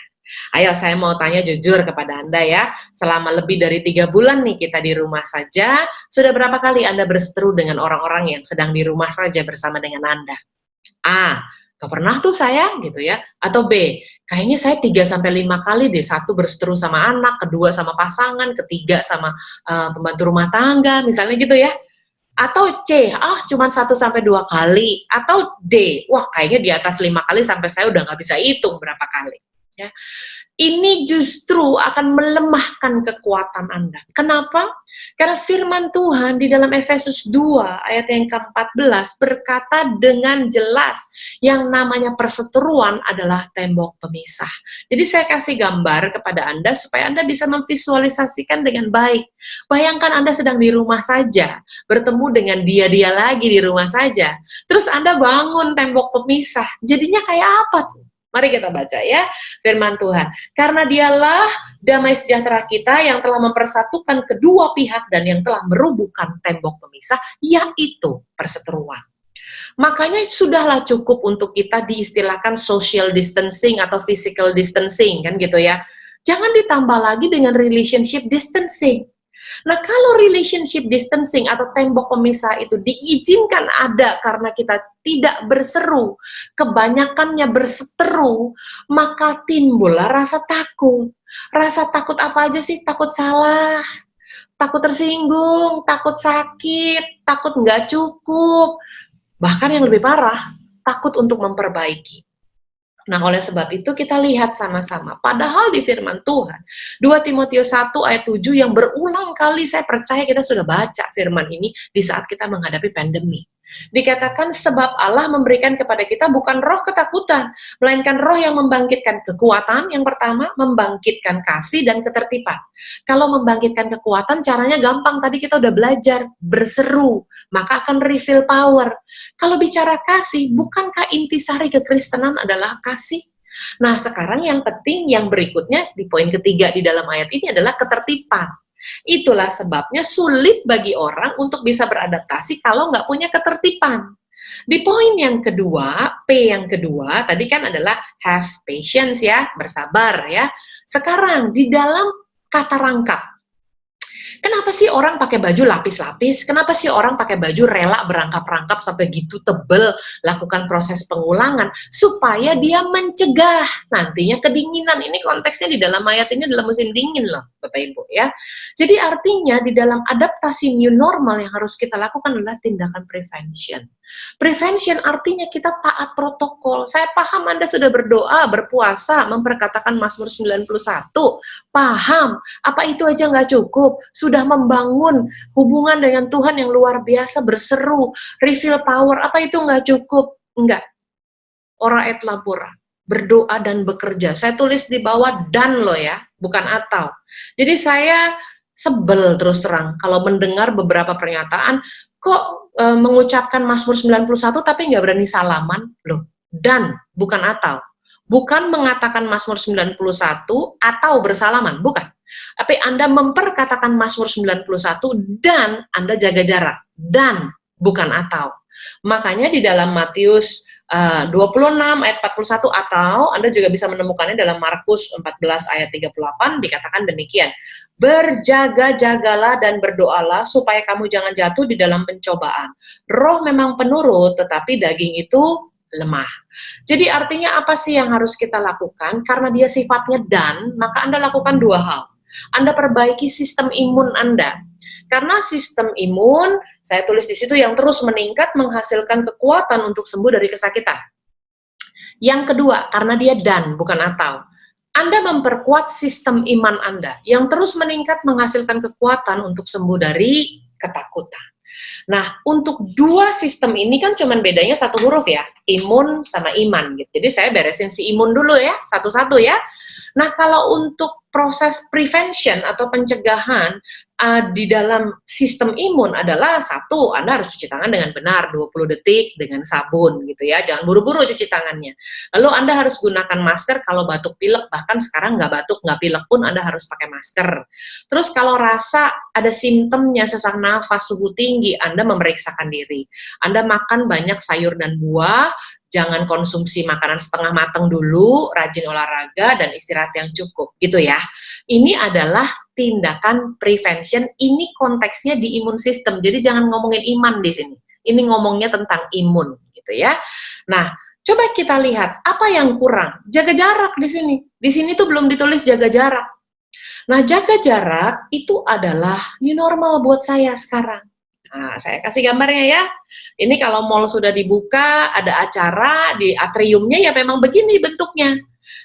Ayo saya mau tanya jujur kepada Anda ya, selama lebih dari 3 bulan nih kita di rumah saja, sudah berapa kali Anda berseteru dengan orang-orang yang sedang di rumah saja bersama dengan Anda? A, gak pernah tuh saya gitu ya. Atau B, kayaknya saya 3-5 kali deh, satu berseteru sama anak, kedua sama pasangan, ketiga sama pembantu rumah tangga, misalnya gitu ya. Atau C, cuma 1-2 kali. Atau D, wah kayaknya di atas 5 kali sampai saya udah nggak bisa hitung berapa kali. Ya. Ini justru akan melemahkan kekuatan Anda. Kenapa? Karena firman Tuhan di dalam Efesus 2 ayat yang ke-14 berkata dengan jelas yang namanya perseteruan adalah tembok pemisah. Jadi saya kasih gambar kepada Anda supaya Anda bisa memvisualisasikan dengan baik. Bayangkan Anda sedang di rumah saja, bertemu dengan dia-dia lagi di rumah saja. Terus Anda bangun tembok pemisah. Jadinya kayak apa tuh? Mari kita baca ya firman Tuhan. Karena dialah damai sejahtera kita yang telah mempersatukan kedua pihak dan yang telah merubuhkan tembok pemisah, yaitu perseteruan. Makanya sudahlah cukup untuk kita diistilahkan social distancing atau physical distancing, kan gitu ya. Jangan ditambah lagi dengan relationship distancing. Nah, kalau relationship distancing atau tembok pemisah itu diizinkan ada karena kita tidak berseru, kebanyakannya berseteru, maka timbullah rasa takut. Rasa takut apa aja sih? Takut salah, takut tersinggung, takut sakit, takut nggak cukup, bahkan yang lebih parah, takut untuk memperbaiki. Nah, oleh sebab itu kita lihat sama-sama. Padahal di firman Tuhan, 2 Timotius 1 ayat 7 yang berulang kali saya percaya kita sudah baca firman ini di saat kita menghadapi pandemi. Dikatakan sebab Allah memberikan kepada kita bukan roh ketakutan, melainkan roh yang membangkitkan kekuatan, yang pertama, membangkitkan kasih dan ketertiban. Kalau membangkitkan kekuatan, caranya gampang, tadi kita udah belajar, berseru, maka akan refill power. Kalau bicara kasih, bukankah intisari kekristenan adalah kasih? Nah, sekarang yang penting, yang berikutnya, di poin ketiga di dalam ayat ini adalah ketertiban. Itulah sebabnya sulit bagi orang untuk bisa beradaptasi kalau nggak punya ketertiban. Di poin yang kedua, P yang kedua, tadi kan adalah have patience ya, bersabar ya. Sekarang di dalam kata rangkap, kenapa sih orang pakai baju lapis-lapis? Kenapa sih orang pakai baju rela berangkap-rangkap sampai gitu tebel, lakukan proses pengulangan? Supaya dia mencegah nantinya kedinginan. Ini konteksnya di dalam ayat ini adalah musim dingin loh, Bapak Ibu ya. Jadi artinya di dalam adaptasi new normal yang harus kita lakukan adalah tindakan prevention. Prevention artinya kita taat protokol. Saya paham Anda sudah berdoa, berpuasa, memperkatakan Mazmur 91. Paham, apa itu aja nggak cukup. Sudah membangun hubungan dengan Tuhan yang luar biasa, berseru, refill power. Apa itu nggak cukup? Enggak. Ora et labora, berdoa dan bekerja. Saya tulis di bawah dan loh ya, bukan atau. Jadi saya sebel terus terang kalau mendengar beberapa pernyataan, kok mengucapkan Mazmur 91 tapi nggak berani salaman? Loh, dan bukan atau. Bukan mengatakan Mazmur 91 atau bersalaman, bukan. Tapi Anda memperkatakan Mazmur 91 dan Anda jaga jarak. Dan bukan atau. Makanya di dalam Matius 26 ayat 41 atau Anda juga bisa menemukannya dalam Markus 14 ayat 38 dikatakan demikian. Berjaga-jagalah dan berdoalah supaya kamu jangan jatuh di dalam pencobaan. Roh memang penurut tetapi daging itu lemah. Jadi artinya apa sih yang harus kita lakukan? Karena dia sifatnya dan, maka Anda lakukan dua hal. Anda perbaiki sistem imun Anda. Karena sistem imun, saya tulis di situ yang terus meningkat menghasilkan kekuatan untuk sembuh dari kesakitan. Yang kedua, karena dia dan, bukan atau. Anda memperkuat sistem iman Anda yang terus meningkat menghasilkan kekuatan untuk sembuh dari ketakutan. Nah, untuk dua sistem ini kan cuman bedanya satu huruf ya, imun sama iman gitu. Jadi saya beresin si imun dulu ya, satu-satu ya. Nah, kalau untuk proses prevention atau pencegahan di dalam sistem imun adalah satu, Anda harus cuci tangan dengan benar 20 detik dengan sabun gitu ya, jangan buru-buru cuci tangannya. Lalu Anda harus gunakan masker kalau batuk pilek, bahkan sekarang nggak batuk nggak pilek pun Anda harus pakai masker. Terus kalau rasa ada simptomnya sesak nafas, suhu tinggi, Anda memeriksakan diri. Anda makan banyak sayur dan buah, jangan konsumsi makanan setengah matang dulu, rajin olahraga dan istirahat yang cukup, gitu ya. Ini adalah tindakan prevention, ini konteksnya di imun sistem. Jadi jangan ngomongin iman di sini. Ini ngomongnya tentang imun, gitu ya. Nah, coba kita lihat apa yang kurang. Jaga jarak di sini. Di sini tuh belum ditulis jaga jarak. Nah, jaga jarak itu adalah new normal buat saya sekarang. Nah, saya kasih gambarnya ya. Ini kalau mall sudah dibuka, ada acara di atriumnya ya memang begini bentuknya.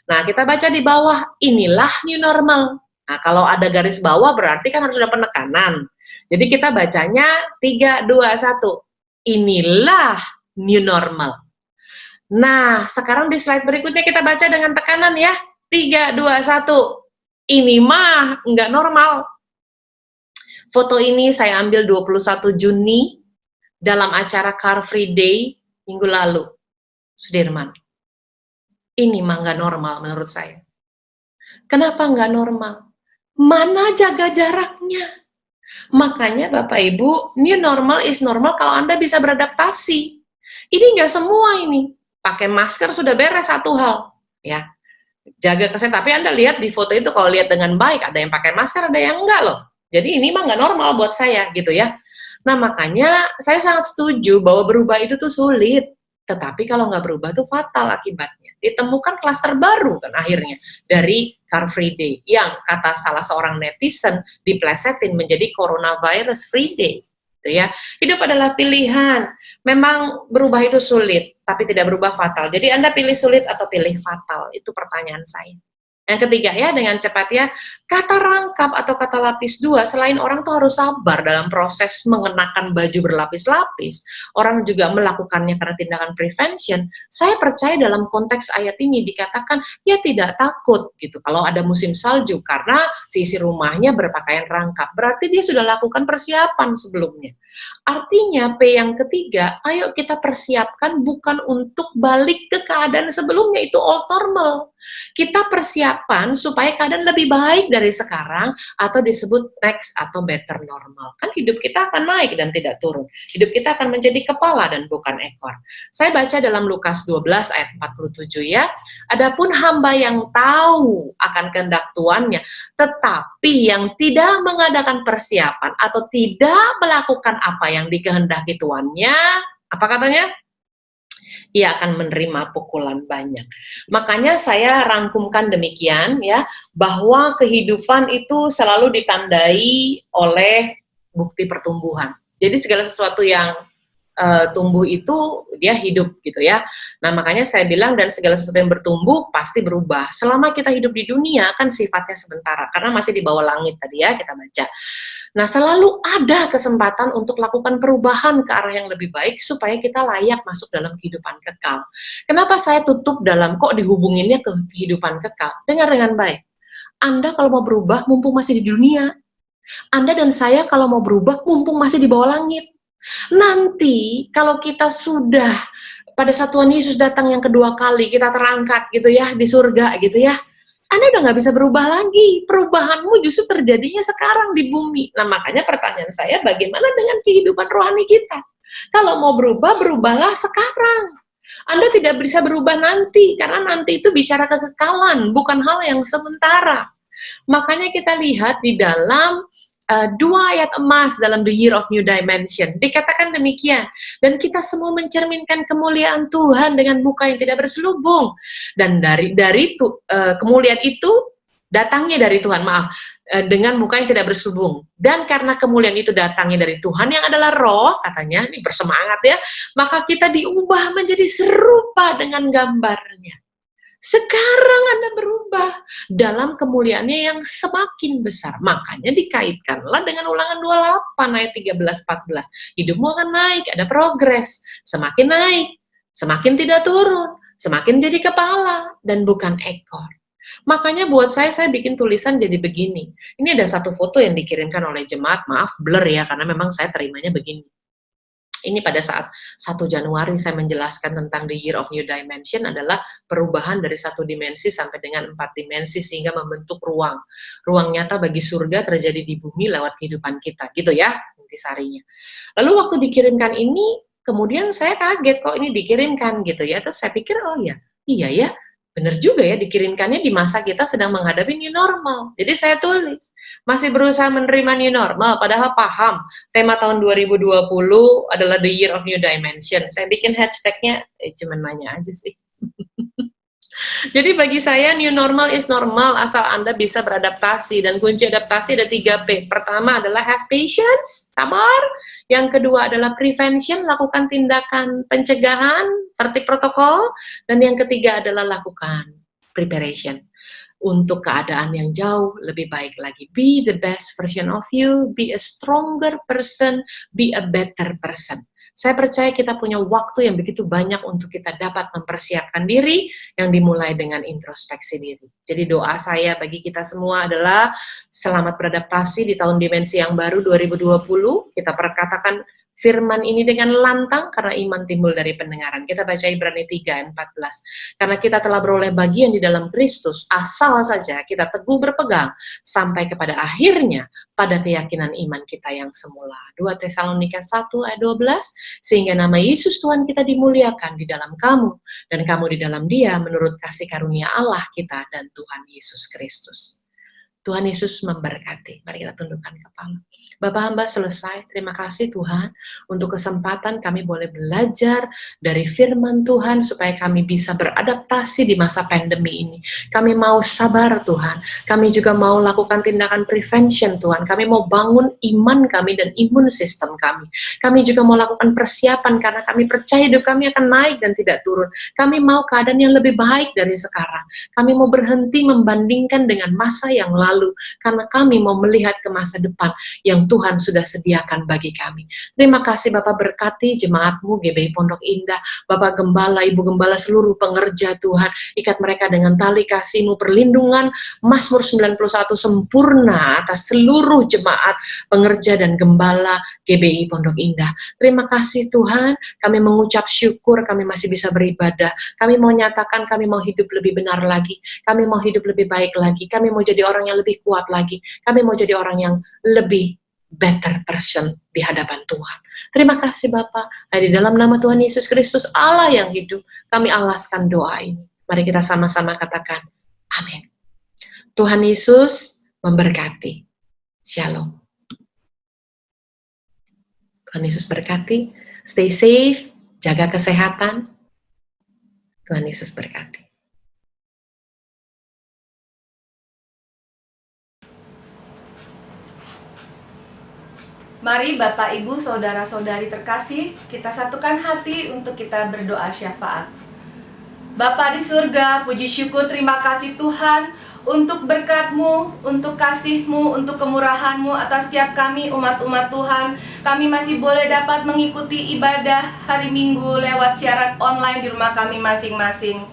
Nah, kita baca di bawah, inilah new normal. Nah, kalau ada garis bawah berarti kan harus ada penekanan. Jadi kita bacanya 3, 2, 1. Inilah new normal. Nah, sekarang di slide berikutnya kita baca dengan tekanan ya. 3, 2, 1. Ini mah nggak normal. Foto ini saya ambil 21 Juni dalam acara Car Free Day minggu lalu. Sudirman. Ini mah nggak normal menurut saya. Kenapa nggak normal? Mana jaga jaraknya? Makanya Bapak Ibu, new normal is normal kalau Anda bisa beradaptasi. Ini nggak semua ini. Pakai masker sudah beres satu hal. Ya, jaga kesehatan. Tapi Anda lihat di foto itu kalau lihat dengan baik, ada yang pakai masker, ada yang enggak loh. Jadi ini mah nggak normal buat saya gitu ya. Nah makanya saya sangat setuju bahwa berubah itu tuh sulit. Tetapi kalau nggak berubah tuh fatal akibatnya. Ditemukan klaster baru kan akhirnya dari Car Free Day yang kata salah seorang netizen diplesetin menjadi Coronavirus Free Day. Gitu ya. Hidup adalah pilihan. Memang berubah itu sulit, tapi tidak berubah fatal. Jadi Anda pilih sulit atau pilih fatal? Itu pertanyaan saya. Yang ketiga ya, dengan cepat ya, kata rangkap atau kata lapis 2, selain orang tuh harus sabar dalam proses mengenakan baju berlapis-lapis, orang juga melakukannya karena tindakan prevention, saya percaya dalam konteks ayat ini dikatakan, ya tidak takut gitu, kalau ada musim salju, karena isi rumahnya berpakaian rangkap, berarti dia sudah lakukan persiapan sebelumnya. Artinya P yang ketiga, ayo kita persiapkan bukan untuk balik ke keadaan sebelumnya, itu old normal. Kita persiapan supaya keadaan lebih baik dari sekarang atau disebut next atau better normal. Kan hidup kita akan naik dan tidak turun. Hidup kita akan menjadi kepala dan bukan ekor. Saya baca dalam Lukas 12 ayat 47 ya. Adapun hamba yang tahu akan kehendak tuannya, tetapi yang tidak mengadakan persiapan atau tidak melakukan apa yang dikehendaki tuannya, apa katanya? Ia akan menerima pukulan banyak. Makanya saya rangkumkan demikian ya, bahwa kehidupan itu selalu ditandai oleh bukti pertumbuhan. Jadi segala sesuatu yang tumbuh itu dia hidup gitu ya. Nah makanya saya bilang dan segala sesuatu yang bertumbuh pasti berubah. Selama kita hidup di dunia kan sifatnya sementara karena masih di bawah langit tadi ya kita baca. Nah selalu ada kesempatan untuk lakukan perubahan ke arah yang lebih baik supaya kita layak masuk dalam kehidupan kekal. Kenapa saya tutup dalam kok dihubunginnya ke kehidupan kekal? Dengar dengan baik. Anda kalau mau berubah mumpung masih di dunia. Anda dan saya kalau mau berubah mumpung masih di bawah langit. Nanti kalau kita sudah pada saat Tuhan Yesus datang yang kedua kali, kita terangkat gitu ya di surga gitu ya, Anda udah nggak bisa berubah lagi. Perubahanmu justru terjadinya sekarang di bumi. Nah makanya pertanyaan saya, bagaimana dengan kehidupan rohani kita? Kalau mau berubah, berubahlah sekarang. Anda tidak bisa berubah nanti, karena nanti itu bicara kekekalan, bukan hal yang sementara. Makanya kita lihat di dalam 2 ayat emas dalam The Year of New Dimension, dikatakan demikian, dan kita semua mencerminkan kemuliaan Tuhan dengan muka yang tidak berselubung, dan dari kemuliaan itu datangnya dari Tuhan, dengan muka yang tidak berselubung, dan karena kemuliaan itu datangnya dari Tuhan yang adalah roh, katanya, ini bersemangat ya, maka kita diubah menjadi serupa dengan gambarnya. Sekarang Anda berubah dalam kemuliaannya yang semakin besar. Makanya dikaitkanlah dengan Ulangan 28 ayat 13-14. Hidupmu akan naik, ada progres. Semakin naik, semakin tidak turun, semakin jadi kepala dan bukan ekor. Makanya buat saya bikin tulisan jadi begini. Ini ada satu foto yang dikirimkan oleh jemaat, maaf blur ya, karena memang saya terimanya begini. Ini pada saat 1 Januari saya menjelaskan tentang The Year of New Dimension adalah perubahan dari 1 dimensi sampai dengan 4 dimensi sehingga membentuk ruang. Ruang nyata bagi surga terjadi di bumi lewat kehidupan kita, gitu ya, intisarinya. Lalu waktu dikirimkan ini, kemudian saya kaget kok ini dikirimkan gitu ya. Terus saya pikir, oh ya, iya ya, benar juga ya dikirimkannya di masa kita sedang menghadapi new normal. Jadi saya tulis, masih berusaha menerima new normal, padahal paham tema tahun 2020 adalah the year of new dimension. Saya bikin hashtagnya, cuman nanya aja sih. Jadi bagi saya new normal is normal asal Anda bisa beradaptasi, dan kunci adaptasi ada 3P. Pertama adalah have patience, sabar. Yang kedua adalah prevention, lakukan tindakan pencegahan, tertib protokol. Dan yang ketiga adalah lakukan preparation untuk keadaan yang jauh lebih baik lagi. Be the best version of you, be a stronger person, be a better person. Saya percaya kita punya waktu yang begitu banyak untuk kita dapat mempersiapkan diri, yang dimulai dengan introspeksi diri. Jadi doa saya bagi kita semua adalah selamat beradaptasi di tahun dimensi yang baru 2020. Kita perkatakan firman ini dengan lantang karena iman timbul dari pendengaran. Kita baca Ibrani 3 ayat 14. Karena kita telah beroleh bagian di dalam Kristus, asal saja kita teguh berpegang sampai kepada akhirnya pada keyakinan iman kita yang semula. 2 Tesalonika 1 ayat 12. Sehingga nama Yesus Tuhan kita dimuliakan di dalam kamu, dan kamu di dalam Dia menurut kasih karunia Allah kita dan Tuhan Yesus Kristus. Tuhan Yesus memberkati. Mari kita tundukkan kepala. Bapak hamba selesai. Terima kasih Tuhan untuk kesempatan kami boleh belajar dari firman Tuhan supaya kami bisa beradaptasi di masa pandemi ini. Kami mau sabar Tuhan. Kami juga mau lakukan tindakan prevention Tuhan. Kami mau bangun iman kami dan imun sistem kami. Kami juga mau lakukan persiapan karena kami percaya hidup kami akan naik dan tidak turun. Kami mau keadaan yang lebih baik dari sekarang. Kami mau berhenti membandingkan dengan masa yang lalu, karena kami mau melihat ke masa depan yang Tuhan sudah sediakan bagi kami. Terima kasih Bapak, berkati jemaat-Mu GBI Pondok Indah, Bapak Gembala, Ibu Gembala, seluruh pengerja Tuhan, ikat mereka dengan tali kasih-Mu, perlindungan Mazmur 91 sempurna atas seluruh jemaat, pengerja dan gembala GBI Pondok Indah. Terima kasih Tuhan, kami mengucap syukur kami masih bisa beribadah, kami mau nyatakan kami mau hidup lebih benar lagi, kami mau hidup lebih baik lagi, kami mau jadi orang yang lebih kuat lagi. Kami mau jadi orang yang lebih better person di hadapan Tuhan. Terima kasih Bapa. Di dalam nama Tuhan Yesus Kristus Allah yang hidup, kami alaskan doa ini. Mari kita sama-sama katakan amin. Tuhan Yesus memberkati. Shalom. Tuhan Yesus berkati. Stay safe, jaga kesehatan. Tuhan Yesus berkati. Mari Bapak, Ibu, Saudara-saudari terkasih, kita satukan hati untuk kita berdoa syafaat. Bapa di surga, puji syukur terima kasih Tuhan untuk berkat-Mu, untuk kasih-Mu, untuk kemurahan-Mu atas setiap kami umat-umat Tuhan. Kami masih boleh dapat mengikuti ibadah hari Minggu lewat siaran online di rumah kami masing-masing.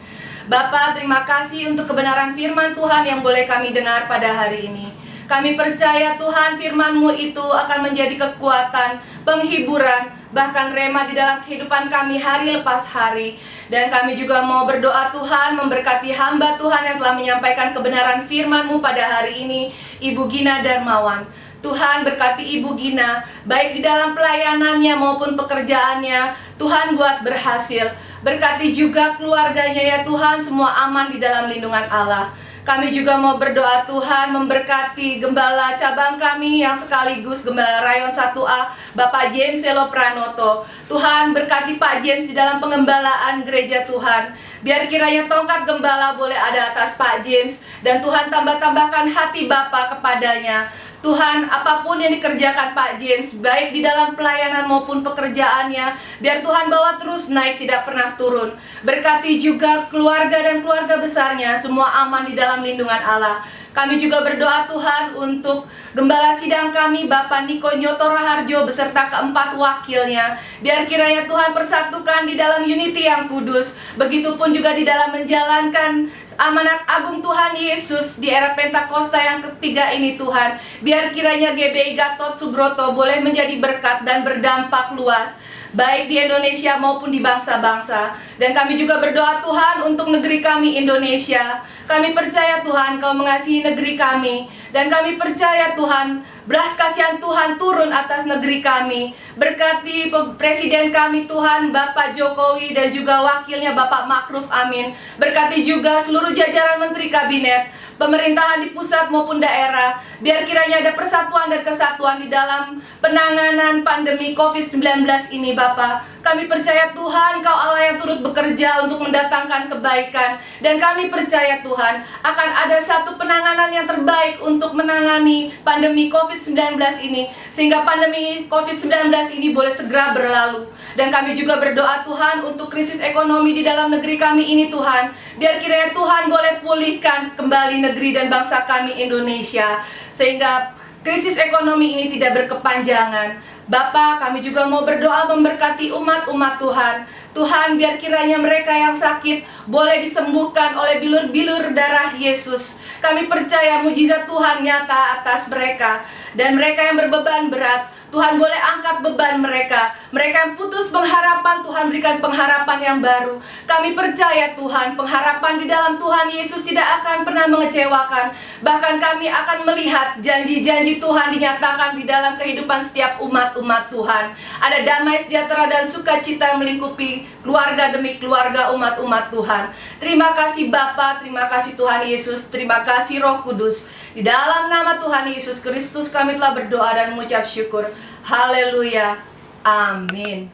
Bapa, terima kasih untuk kebenaran firman Tuhan yang boleh kami dengar pada hari ini. Kami percaya Tuhan firman-Mu itu akan menjadi kekuatan, penghiburan, bahkan rema di dalam kehidupan kami hari lepas hari. Dan kami juga mau berdoa Tuhan memberkati hamba Tuhan yang telah menyampaikan kebenaran firman-Mu pada hari ini, Ibu Gina Darmawan. Tuhan berkati Ibu Gina, baik di dalam pelayanannya maupun pekerjaannya, Tuhan buat berhasil. Berkati juga keluarganya ya Tuhan, semua aman di dalam lindungan Allah. Kami juga mau berdoa Tuhan memberkati gembala cabang kami yang sekaligus gembala rayon 1A, Bapak James Selo Pranoto. Tuhan berkati Pak James di dalam pengembalaan gereja Tuhan. Biar kiranya tongkat gembala boleh ada atas Pak James, dan Tuhan tambah-tambahkan hati Bapak kepadanya. Tuhan, apapun yang dikerjakan Pak James, baik di dalam pelayanan maupun pekerjaannya, biar Tuhan bawa terus naik, tidak pernah turun. Berkati juga keluarga dan keluarga besarnya, semua aman di dalam lindungan Allah. Kami juga berdoa Tuhan untuk gembala sidang kami, Bapak Niko Nyoto Raharjo beserta keempat wakilnya. Biar kiranya Tuhan persatukan di dalam unity yang kudus. Begitupun juga di dalam menjalankan amanat agung Tuhan Yesus di era Pentakosta yang ketiga ini Tuhan. Biar kiranya GBI Gatot Subroto boleh menjadi berkat dan berdampak luas. baik di Indonesia maupun di bangsa-bangsa. Dan kami juga berdoa Tuhan untuk negeri kami Indonesia. Kami percaya Tuhan Kau mengasihi negeri kami, dan kami percaya Tuhan belas kasihan Tuhan turun atas negeri kami. Berkati Presiden kami Tuhan, Bapak Jokowi, dan juga wakilnya Bapak Ma'ruf Amin. Berkati juga seluruh jajaran Menteri Kabinet, pemerintahan di pusat maupun daerah. Biar kiranya ada persatuan dan kesatuan di dalam penanganan pandemi COVID-19 ini Bapak. Kami percaya Tuhan Kau Allah yang turut bekerja untuk mendatangkan kebaikan. Dan kami percaya Tuhan akan ada satu penanganan yang terbaik untuk menangani pandemi COVID-19 ini, sehingga pandemi COVID-19 ini boleh segera berlalu. Dan kami juga berdoa Tuhan untuk krisis ekonomi di dalam negeri kami ini Tuhan. Biar kiranya Tuhan boleh pulihkan kembali negeri dan bangsa kami Indonesia, sehingga krisis ekonomi ini tidak berkepanjangan. Bapak, kami juga mau berdoa memberkati umat-umat Tuhan. Tuhan, biar kiranya mereka yang sakit boleh disembuhkan oleh bilur-bilur darah Yesus. Kami percaya mujizat Tuhan nyata atas mereka. Dan mereka yang berbeban berat, Tuhan boleh angkat beban mereka. Mereka yang putus pengharapan, Tuhan berikan pengharapan yang baru. Kami percaya Tuhan, pengharapan di dalam Tuhan Yesus tidak akan pernah mengecewakan. Bahkan kami akan melihat janji-janji Tuhan dinyatakan di dalam kehidupan setiap umat-umat Tuhan. Ada damai, sejahtera, dan sukacita yang melingkupi keluarga demi keluarga umat-umat Tuhan. Terima kasih Bapa, terima kasih Tuhan Yesus, terima kasih Roh Kudus. Di dalam nama Tuhan Yesus Kristus kami telah berdoa dan mengucap syukur. Haleluya. Amin.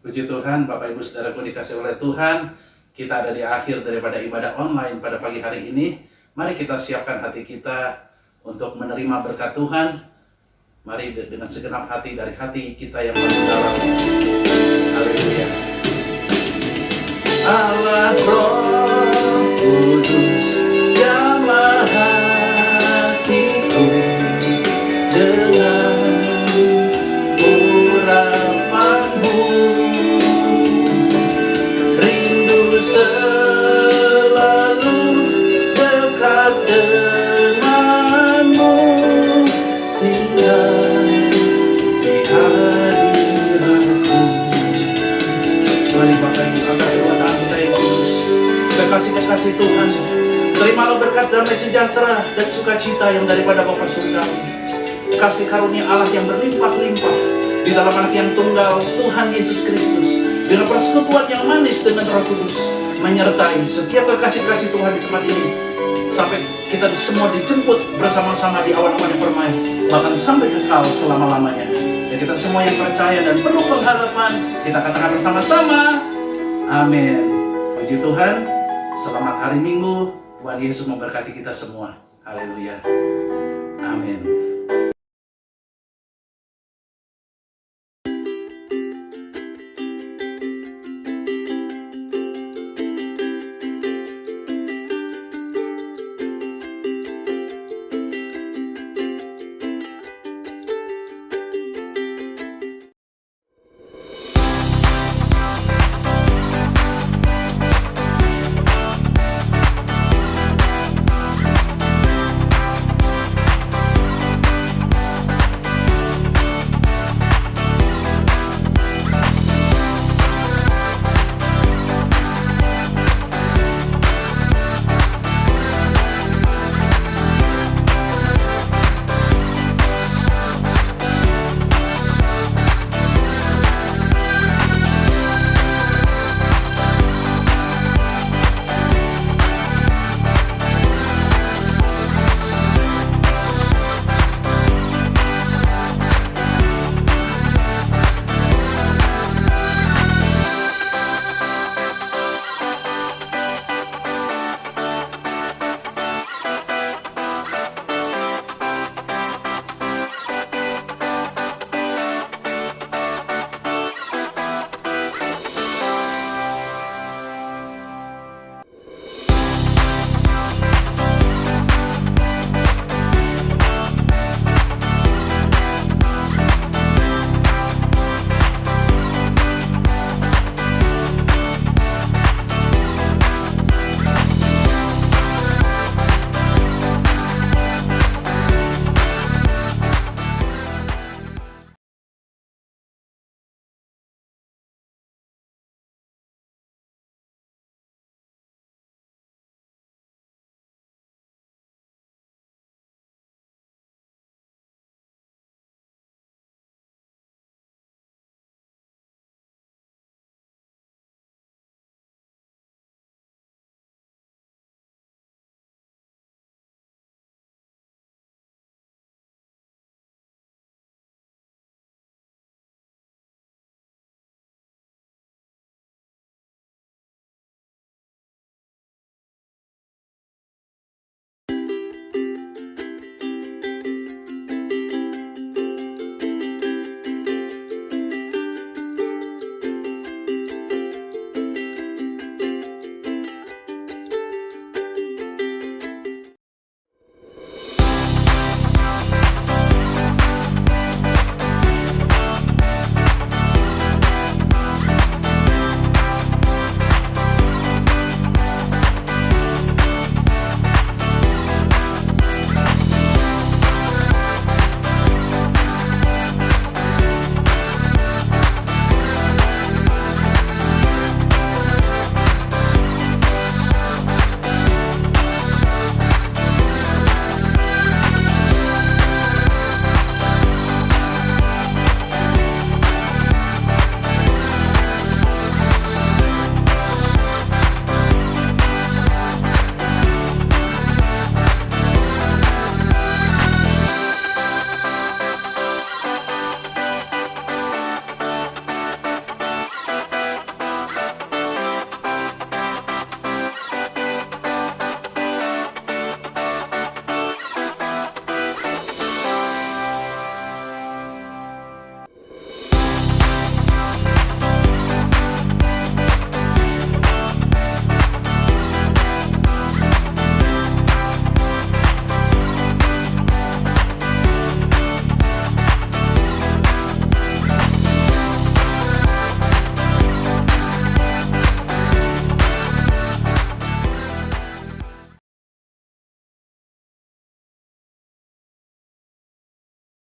Puji Tuhan, Bapak Ibu Saudaraku dikasih oleh Tuhan. Kita ada di akhir daripada ibadah online pada pagi hari ini. Mari kita siapkan hati kita untuk menerima berkat Tuhan. Mari dengan segenap hati dari hati kita yang paling dalam. Haleluya. Allah Roh Kudus, jamah hatiku dengan urapanmu. Rindu selalu dekat denganmu, tinggal di hadiratmu. Mari Bapak Ibu angkat kedua tangan kita yang kudus. Kekasih-kekasih Tuhan, terimalah berkat damai sejahtera dan sukacita yang daripada Bapa Surgawi. Kasih karunia Allah yang berlimpah-limpah di dalam Anak yang tunggal Tuhan Yesus Kristus, dengan persekutuan yang manis dengan Roh Kudus, menyertai setiap kekasih-kekasih Tuhan di tempat ini, sampai kita semua dijemput bersama-sama di awan-awan yang permai, bahkan sampai kekal selama-lamanya. Dan kita semua yang percaya dan penuh pengharapan, kita katakan bersama-sama, amin. Puji Tuhan, selamat hari Minggu. Tuhan Yesus memberkati kita semua. Haleluya. Amin.